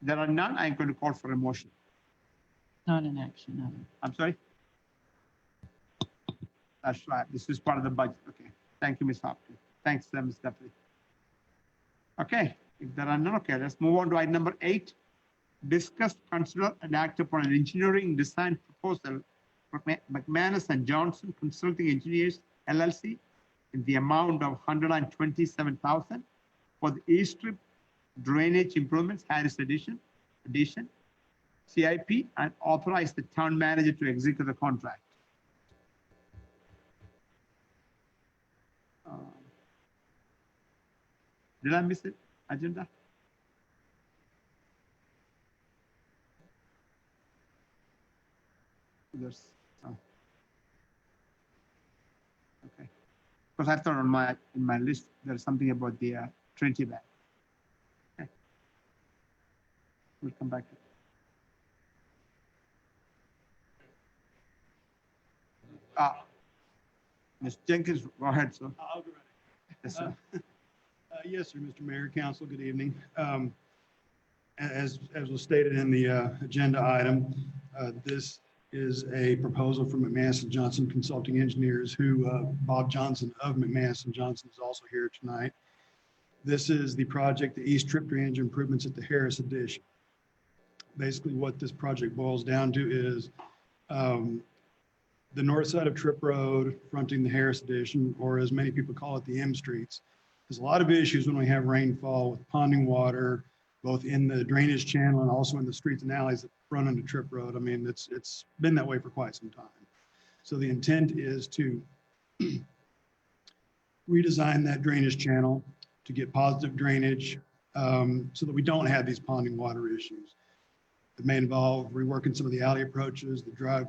There are none. I'm going to call for a motion. Not in action, no. I'm sorry? That's right. This is part of the budget. Okay. Thank you, Ms. Hopkins. Thanks, Ms. Deputy. Okay. If there are none, okay, let's move on to item number 8. Discuss, consider, and act upon an engineering design proposal for McManus and Johnson Consulting Engineers, LLC, in the amount of $127,000 for the East Strip drainage improvements, Harris addition, CIP, and authorize the town manager to execute the contract. Did I miss it? Agenda? There's, oh. Okay. Because I thought in my list there's something about the Trinity Bank. Okay. We'll come back to it. Ms. Jenkins, go ahead, sir. I'll go right Yes, sir. Yes, sir, Mr. Mayor, Council, good evening. As was stated in the agenda item, this is a proposal from McManus and Johnson Consulting Engineers, who Bob Johnson of McManus and Johnson is also here tonight. This is the project, the East Trip Drainage Improvements at the Harris Addition. Basically, what this project boils down to is the north side of Trip Road fronting the Harris Addition, or as many people call it, the M Streets. There's a lot of issues when we have rainfall with ponding water, both in the drainage channel and also in the streets and alleys that run into Trip Road. I mean, it's been that way for quite some time. So the intent is to redesign that drainage channel to get positive drainage so that we don't have these ponding water issues. It may involve reworking some of the alley approaches, the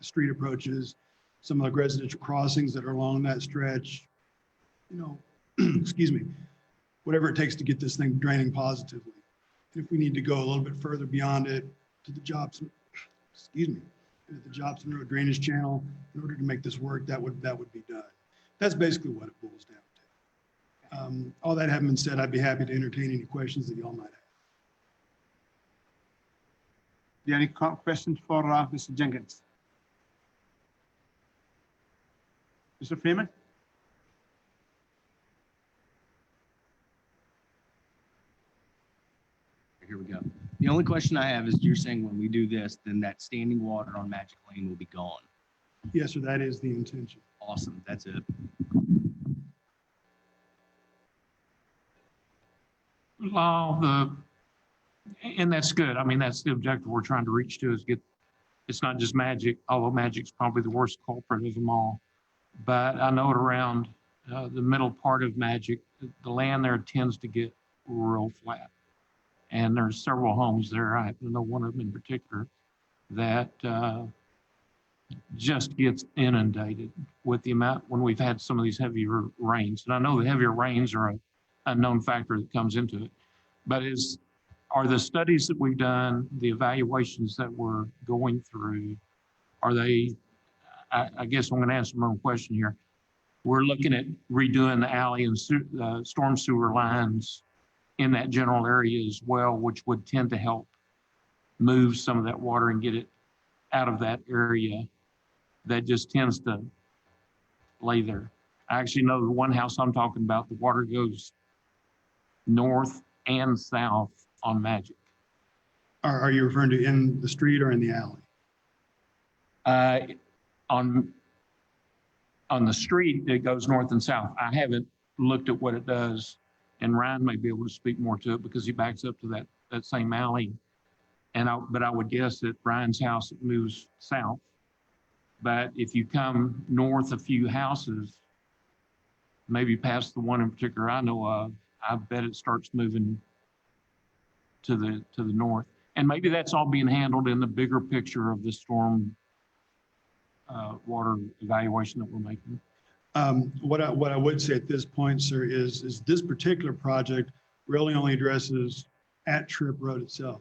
street approaches, some of the residential crossings that are along that stretch, whatever it takes to get this thing draining positively. And if we need to go a little bit further beyond it to the Jobson, the Jobson Road drainage channel, in order to make this work, that would be done. That's basically what it boils down to. All that having been said, I'd be happy to entertain any questions that y'all might have. Do you have any questions for Mr. Jenkins? Mr. Freeman? Here we go. The only question I have is, you're saying when we do this, then that standing water on Magic Lane will be gone. Yes, sir, that is the intention. Awesome. That's it. And that's good. I mean, that's the objective we're trying to reach to, is it's not just Magic, although Magic's probably the worst culprit of them all. But I know around the middle part of Magic, the land there tends to get real flat. And there's several homes there, I happen to know one of them in particular, that just gets inundated with the amount when we've had some of these heavier rains. And I know the heavier rains are a known factor that comes into it. But are the studies that we've done, the evaluations that we're going through, are they, I guess I'm going to answer my own question here. We're looking at redoing the alley and storm sewer lines in that general area as well, which would tend to help move some of that water and get it out of that area that just tends to lay there. I actually know the one house I'm talking about, the water goes north and south on Magic. Are you referring to in the street or in the alley? On the street, it goes north and south. I haven't looked at what it does, and Ryan may be able to speak more to it because he backs up to that same alley. But I would guess that Ryan's house moves south. But if you come north a few houses, maybe past the one in particular I know of, I bet it starts moving to the north. And maybe that's all being handled in the bigger picture of the storm water evaluation that we're making. What I would say at this point, sir, is this particular project really only addresses at Trip Road itself.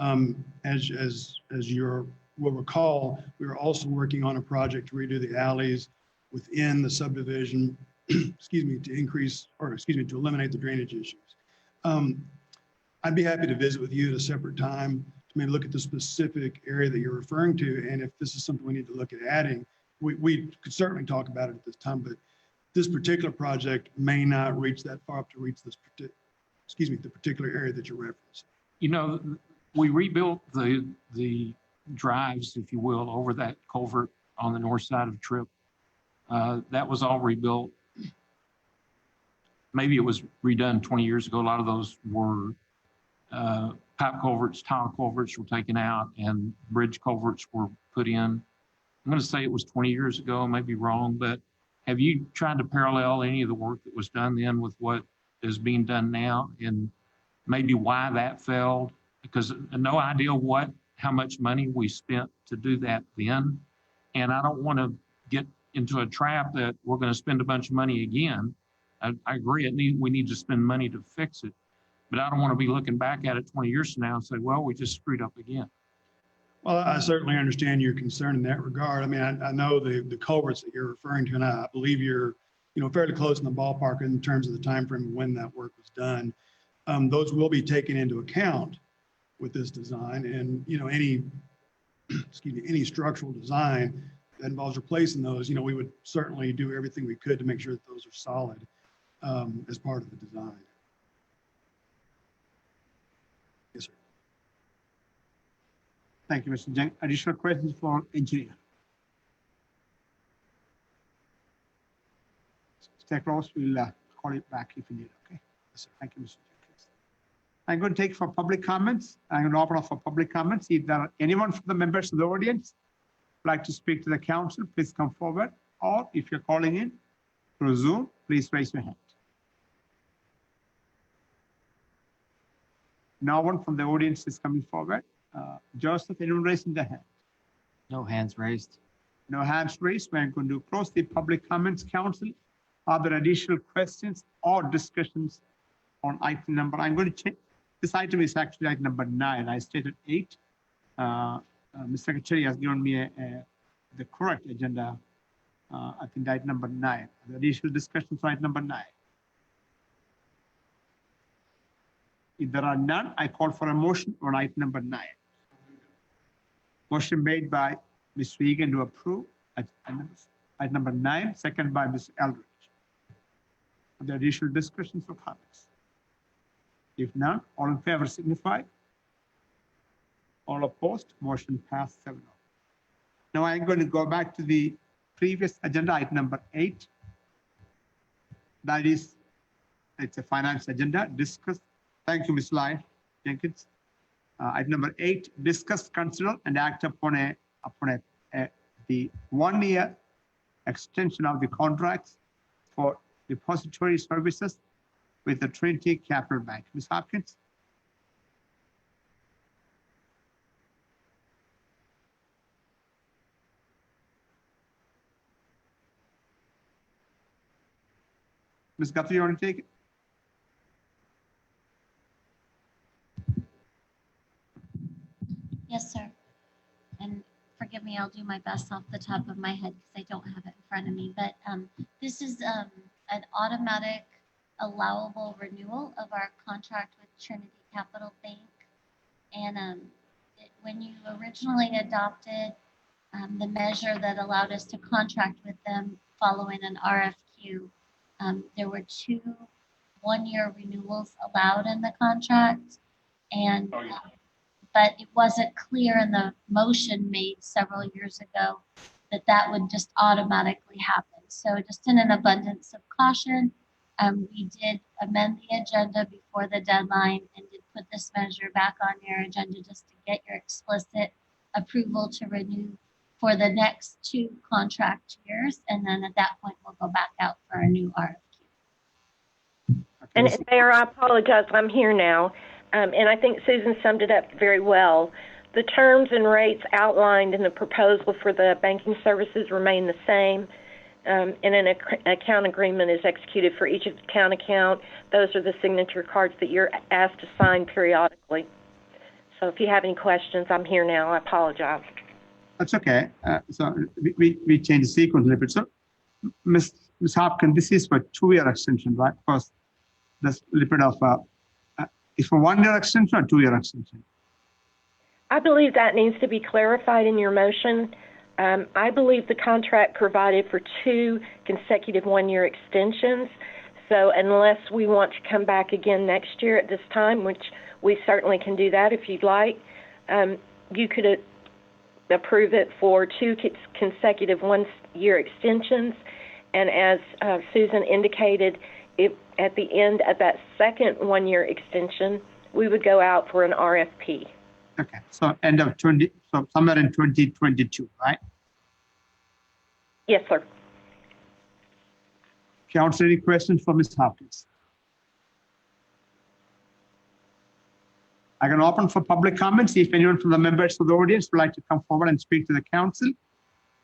As you will recall, we were also working on a project to redo the alleys within the subdivision, to eliminate the drainage issues. I'd be happy to visit with you at a separate time to maybe look at the specific area that you're referring to, and if this is something we need to look at adding, we could certainly talk about it at this time, but this particular project may not reach that far up to reach this, the particular area that you're referencing. You know, we rebuilt the drives, if you will, over that culvert on the north side of Trip. That was all rebuilt. Maybe it was redone 20 years ago. A lot of those were pipe culverts, tile culverts were taken out, and bridge culverts were put in. I'm going to say it was 20 years ago, I may be wrong, but have you tried to parallel any of the work that was done then with what is being done now, and maybe why that failed? Because no idea how much money we spent to do that then. And I don't want to get into a trap that we're going to spend a bunch of money again. I agree, we need to spend money to fix it. But I don't want to be looking back at it 20 years from now and say, well, we just screwed up again. Well, I certainly understand your concern in that regard. I mean, I know the culverts that you're referring to, and I believe you're fairly close in the ballpark in terms of the time frame of when that work was done. Those will be taken into account with this design, and any excuse me, any structural design that involves replacing those, we would certainly do everything we could to make sure that those are solid as part of the design. Yes, sir. Thank you, Mr. Jang. Additional questions for engineer? Mr. Cross will call it back if you need, okay? Yes, sir. Thank you, Mr. Jenkins. I'm going to take for public comments. I'm going to open up for public comments. If there are anyone from the members of the audience would like to speak to the council, please come forward. Or if you're calling in through Zoom, please raise your hand. No one from the audience is coming forward. Joseph, anyone raising their hand? No hands raised. No hands raised. We're going to close the public comments. Council, are there additional questions or discussions on item number? I'm going to check. This item is actually item number 9. I stated 8. Mr. Secretary has given me the correct agenda. I think item number 9. The additional discussions on item number 9. If there are none, I call for a motion on item number 9. Motion made by Ms. Regan to approve item number 9, second by Ms. Eldridge. Are there additional discussions or comments? If none, all in favor signify. All opposed, motion passed 7-0. Now I'm going to go back to the previous agenda, item number 8. That is, it's a finance agenda. Discuss. Thank you, Ms. Lai Jenkins. Item number 8, discuss, consider, and act upon the 1-year extension of the contracts for depository services with the Trinity Capital Bank. Ms. Hopkins. Ms. Guthrie, you want to take it? Yes, sir. And forgive me, I'll do my best off the top of my head because I don't have it in front of me. But this is an automatic allowable renewal of our contract with Trinity Capital Bank. And when you originally adopted the measure that allowed us to contract with them following an RFQ, there were 2 1-year renewals allowed in the contract. And but it wasn't clear in the motion made several years ago that that would just automatically happen. So just in an abundance of caution, we did amend the agenda before the deadline and did put this measure back on your agenda just to get your explicit approval to renew for the next 2 contract years. And then at that point, we'll go back out for a new RFQ. And Mayor, I apologize, I'm here now. And I think Susan summed it up very well. The terms and rates outlined in the proposal for the banking services remain the same. And an account agreement is executed for each account. Those are the signature cards that you're asked to sign periodically. So if you have any questions, I'm here now. I apologize. That's okay. So we changed the sequence a little bit. So Ms. Hopkins, this is for 2-year extension, right? Because there's a little bit of is for 1-year extension or 2-year extension? I believe that needs to be clarified in your motion. I believe the contract provided for 2 consecutive 1-year extensions. So unless we want to come back again next year at this time, which we certainly can do that if you'd like, you could approve it for 2 consecutive 1-year extensions. And as Susan indicated, if at the end of that second 1-year extension, we would go out for an RFP. Okay, so end of so somewhere in 2022, right? Yes, sir. Council, any questions for Ms. Hopkins? I can open for public comments. If anyone from the members of the audience would like to come forward and speak to the council,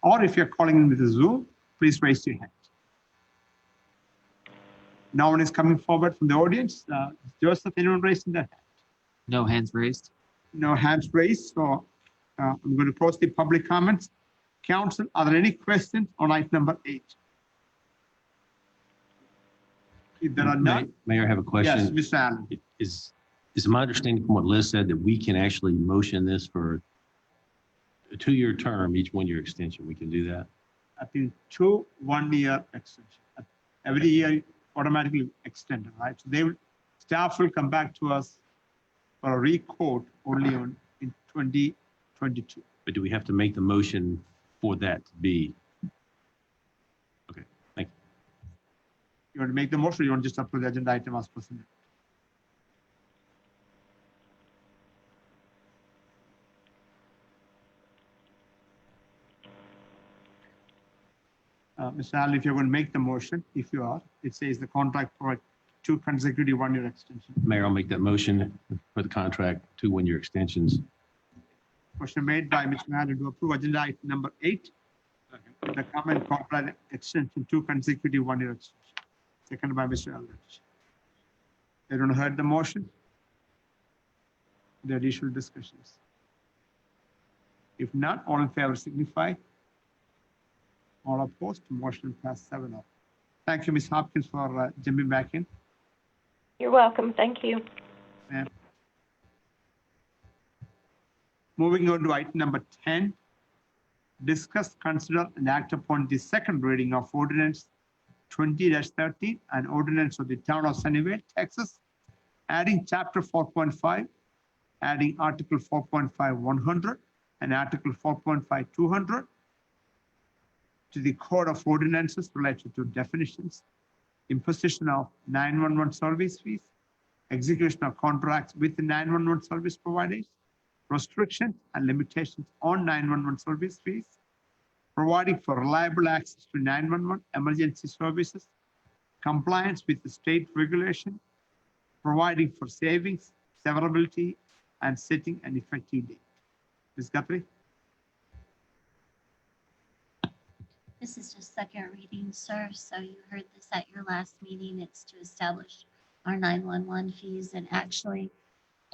or if you're calling in with a Zoom, please raise your hand. No one is coming forward from the audience. Joseph, anyone raising their hand? No hands raised. No hands raised. So I'm going to close the public comments. Council, are there any questions on item number 8? If there are none. Mayor, I have a question. Yes, Mr. Allen. Is my understanding from what Liz said that we can actually motion this for a 2-year term, each 1-year extension. We can do that. I think 2 1-year extension. Every year automatically extended, right? So staff will come back to us for a re-quote only in 2022. But do we have to make the motion for that to be? Okay, thank you. You want to make the motion, or you want to just approve the agenda item as presented? Mr. Allen, if you're going to make the motion, if you are, it says the contract for 2 consecutive 1-year extension. Mayor, I'll make that motion for the contract, 2 1-year extensions. Motion made by Mr. Allen to approve agenda item number 8. The common contract extension, 2 consecutive 1-year extension. Seconded by Mr. Aldrich. Everyone heard the motion? The additional discussions. If not, all in favor signify. All opposed, motion passed 7-0. Thank you, Ms. Hopkins, for jumping back in. You're welcome. Thank you. And moving on to item number 10, discuss, consider, and act upon the second reading of ordinance 20-13, an ordinance of the town of Sunnyvale, Texas, adding chapter 4.5, adding article 4.5 100 and article 4.5 200 to the code of ordinances related to definitions, imposition of 911 service fees, execution of contracts with the 911 service providers, restrictions and limitations on 911 service fees, providing for reliable access to 911 emergency services, compliance with the state regulation, providing for savings, severability, and setting an effective date. Ms. Guthrie? This is just second reading, sir. So you heard this at your last meeting. It's to establish our 911 fees. And actually,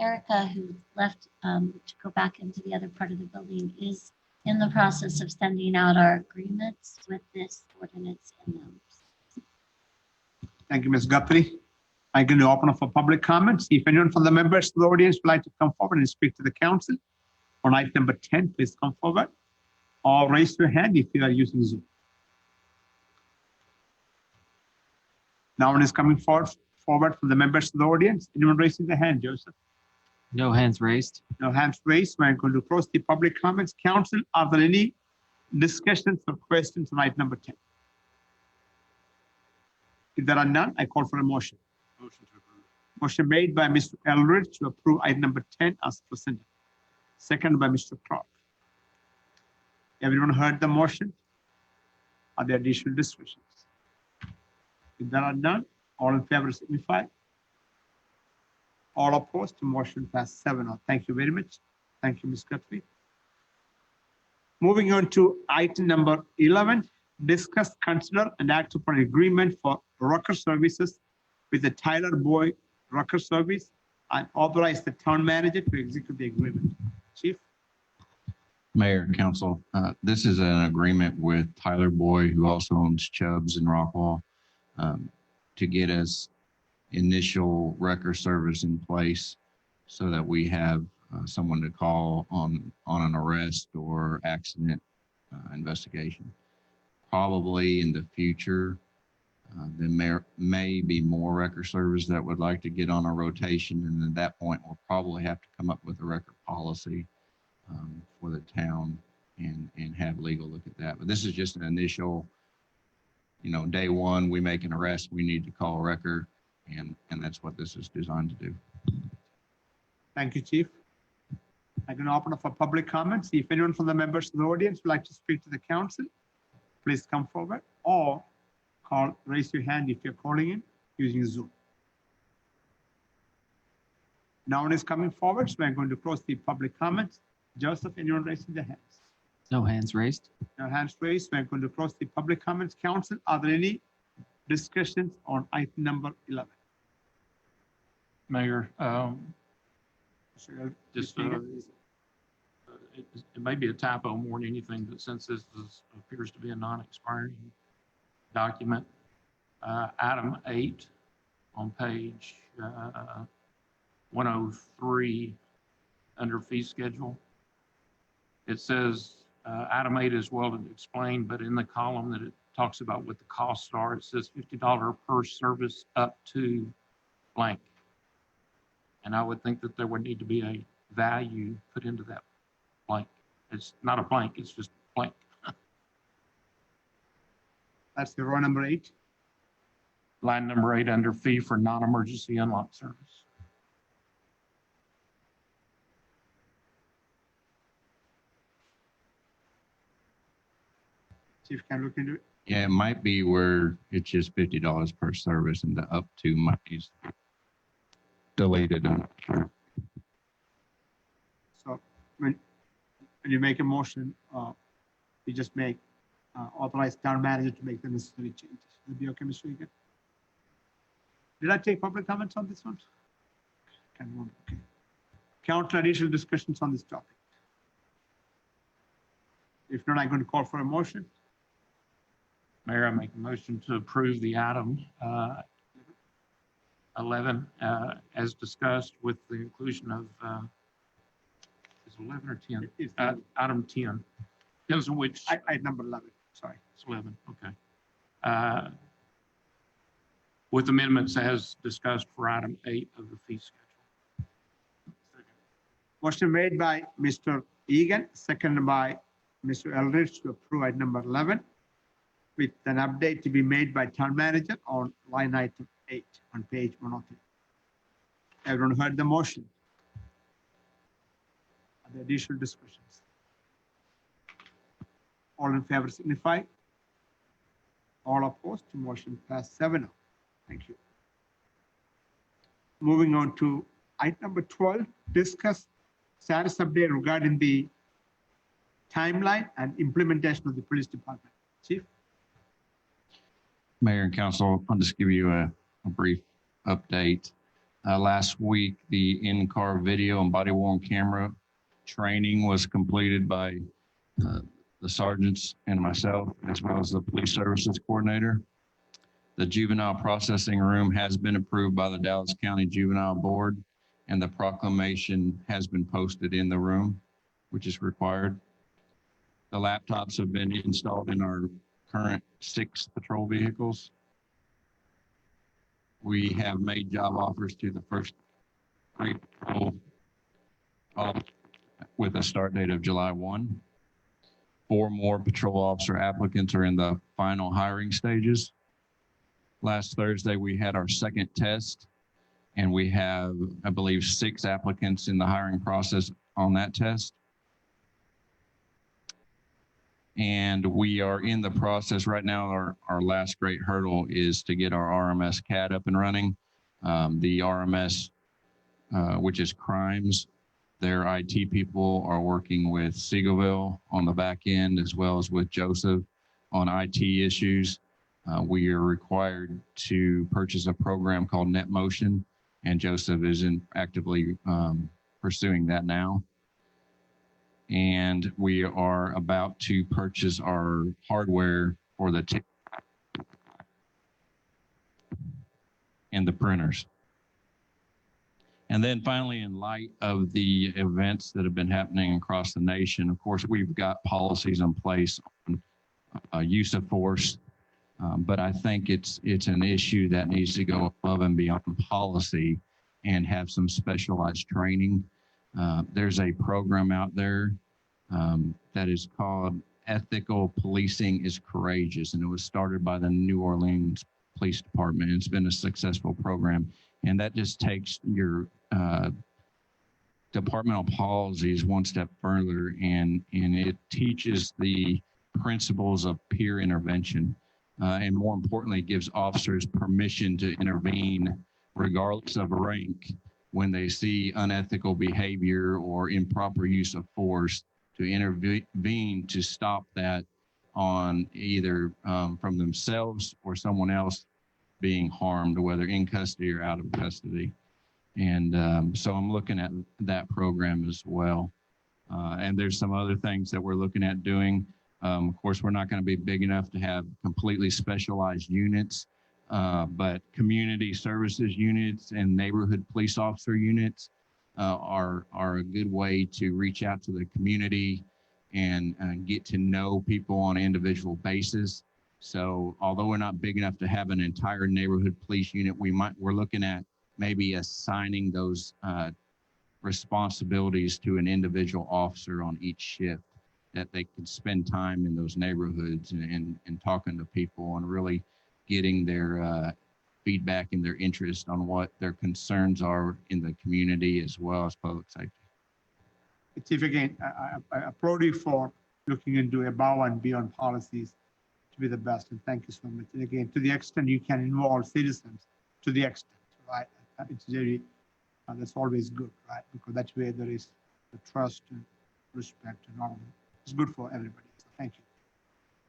Erica, who left to go back into the other part of the building, is in the process of sending out our agreements with this ordinance in them. Thank you, Ms. Guthrie. I'm going to open up for public comments. If anyone from the members of the audience would like to come forward and speak to the council on item number 10, please come forward or raise your hand if you are using Zoom. No one is coming forward from the members of the audience. Anyone raising the hand, Joseph? No hands raised. No hands raised. We're going to close the public comments. Council, are there any discussions or questions on item number 10? If there are none, I call for a motion. Motion to approve. Motion made by Mr. Eldridge to approve item number 10 as presented. Second by Mr. Clark. Everyone heard the motion? Are there additional discussions? If there are none, all in favor signify. All opposed, motion passed 7-0. Thank you very much. Thank you, Ms. Guthrie. Moving on to item number 11, discuss, consider, and act upon agreement for Rucker services with the Tyler Boy Rucker Service and authorize the town manager to execute the agreement. Chief? Mayor, council, this is an agreement with Tyler Boy, who also owns Chubb's in Rockwall, to get us initial wrecker service in place so that we have someone to call on an arrest or accident investigation. Probably in the future, there may be more wrecker service that would like to get on a rotation, and at that point, we'll probably have to come up with a wrecker policy for the town and have legal look at that. But this is just an initial, day one, we make an arrest, we need to call a wrecker, and that's what this is designed to do. Thank you, Chief. I'm going to open up for public comments. If anyone from the members of the audience would like to speak to the council, please come forward or raise your hand if you're calling in using Zoom. No one is coming forward, so I'm going to close the public comments. Joseph, anyone raising their hands? No hands raised. No hands raised, so I'm going to close the public comments. Council, are there any discussions on item number 11? Mayor, just it may be a typo more than anything, but since this appears to be a non-expiring document, item 8 on page 103 under fee schedule, It says, item 8 is well explained, but in the column that it talks about what the costs are, it says $50 per service up to blank. And I would think that there would need to be a value put into that blank. It's not a blank, it's just blank. That's the row number 8. Line number 8 under fee for non-emergency unlock service. Chief can look into it. Yeah, it might be where it's just $50 per service and the up to might be deleted. I'm not sure. So when you make a motion, you just make authorize town manager to make the necessary changes. Would be okay, Mr. Egan? Did I take public comments on this one? Okay. Council additional discussions on this topic. If not, I'm going to call for a motion. Mayor, I make a motion to approve the item 11 as discussed with the inclusion of, is 11 or 10? Item 10. Depends on which. I number 11, sorry. It's 11, okay. With amendments as discussed for item 8 of the fee schedule. Motion made by Mr. Egan, seconded by Mr. Eldridge to approve item number 11, with an update to be made by town manager on line item 8 on page 103. Everyone heard the motion? Are there additional discussions? All in favor signify. All opposed to motion passed 7-0. Thank you. Moving on to item number 12, discuss status update regarding the timeline and implementation of the police department. Chief? Mayor and council, I'll just give you a brief update. Last week, the in-car video and body worn camera training was completed by the sergeants and myself, as well as the police services coordinator. The juvenile processing room has been approved by the Dallas County Juvenile Board, and the proclamation has been posted in the room, which is required. The laptops have been installed in our current 6 patrol vehicles. We have made job offers to the first 3 patrol with a start date of July 1. 4 more patrol officer applicants are in the final hiring stages. Last Thursday, we had our second test, and we have, I believe, 6 applicants in the hiring process on that test. And we are in the process right now. Our last great hurdle is to get our RMS CAD up and running. The RMS, which is crimes, their IT people are working with Seagoville on the back end, as well as with Joseph on IT issues. We are required to purchase a program called NetMotion, and Joseph is actively pursuing that now. And we are about to purchase our hardware for the and the printers. And then finally, in light of the events that have been happening across the nation, of course, we've got policies in place on use of force, but I think it's an issue that needs to go above and beyond policy and have some specialized training. There's a program out there that is called Ethical Policing is Courageous, and it was started by the New Orleans Police Department. It's been a successful program, and that just takes your departmental policies one step further, and it teaches the principles of peer intervention, and more importantly, gives officers permission to intervene regardless of rank when they see unethical behavior or improper use of force, to intervene to stop that on either from themselves or someone else being harmed, whether in custody or out of custody. And so I'm looking at that program as well. And there's some other things that we're looking at doing. Of course, we're not going to be big enough to have completely specialized units, but community services units and neighborhood police officer units are a good way to reach out to the community and get to know people on an individual basis. So although we're not big enough to have an entire neighborhood police unit, we're looking at maybe assigning those responsibilities to an individual officer on each shift, that they can spend time in those neighborhoods and talking to people and really getting their feedback and their interest on what their concerns are in the community as well as public safety. Chief, again, I applaud you for looking into above and beyond policies to be the best, and thank you so much. And again, to the extent you can involve citizens, to the extent, right? It's very, that's always good, right? Because that's where there is the trust and respect and all of it. It's good for everybody. So thank you.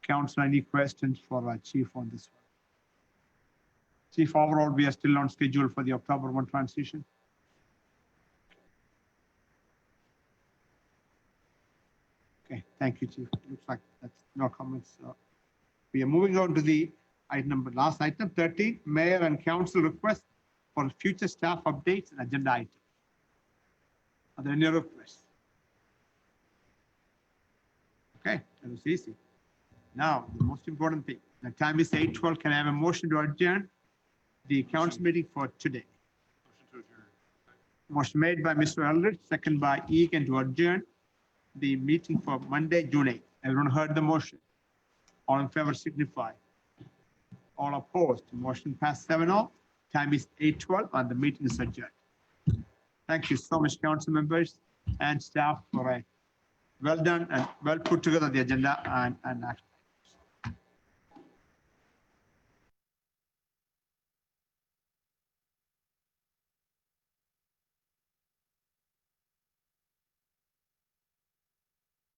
Council, any questions for our chief on this one? Chief, overall, we are still on schedule for the October 1 transition. Okay, thank you, Chief. Looks like that's no comments. We are moving on to the last item 13, Mayor and Council request for future staff updates and agenda items. Are there any requests? Okay, that was easy. Now, the most important thing, the time is 8:12. Can I have a motion to adjourn the council meeting for today? Motion made by Mr. Eldridge, second by Egan to adjourn the meeting for Monday, June 8th. Everyone heard the motion. All in favor signify. All opposed. Motion passed 7-0. Time is 8:12 and the meeting is adjourned. Thank you so much, council members and staff, for a well done and well put together the agenda and action.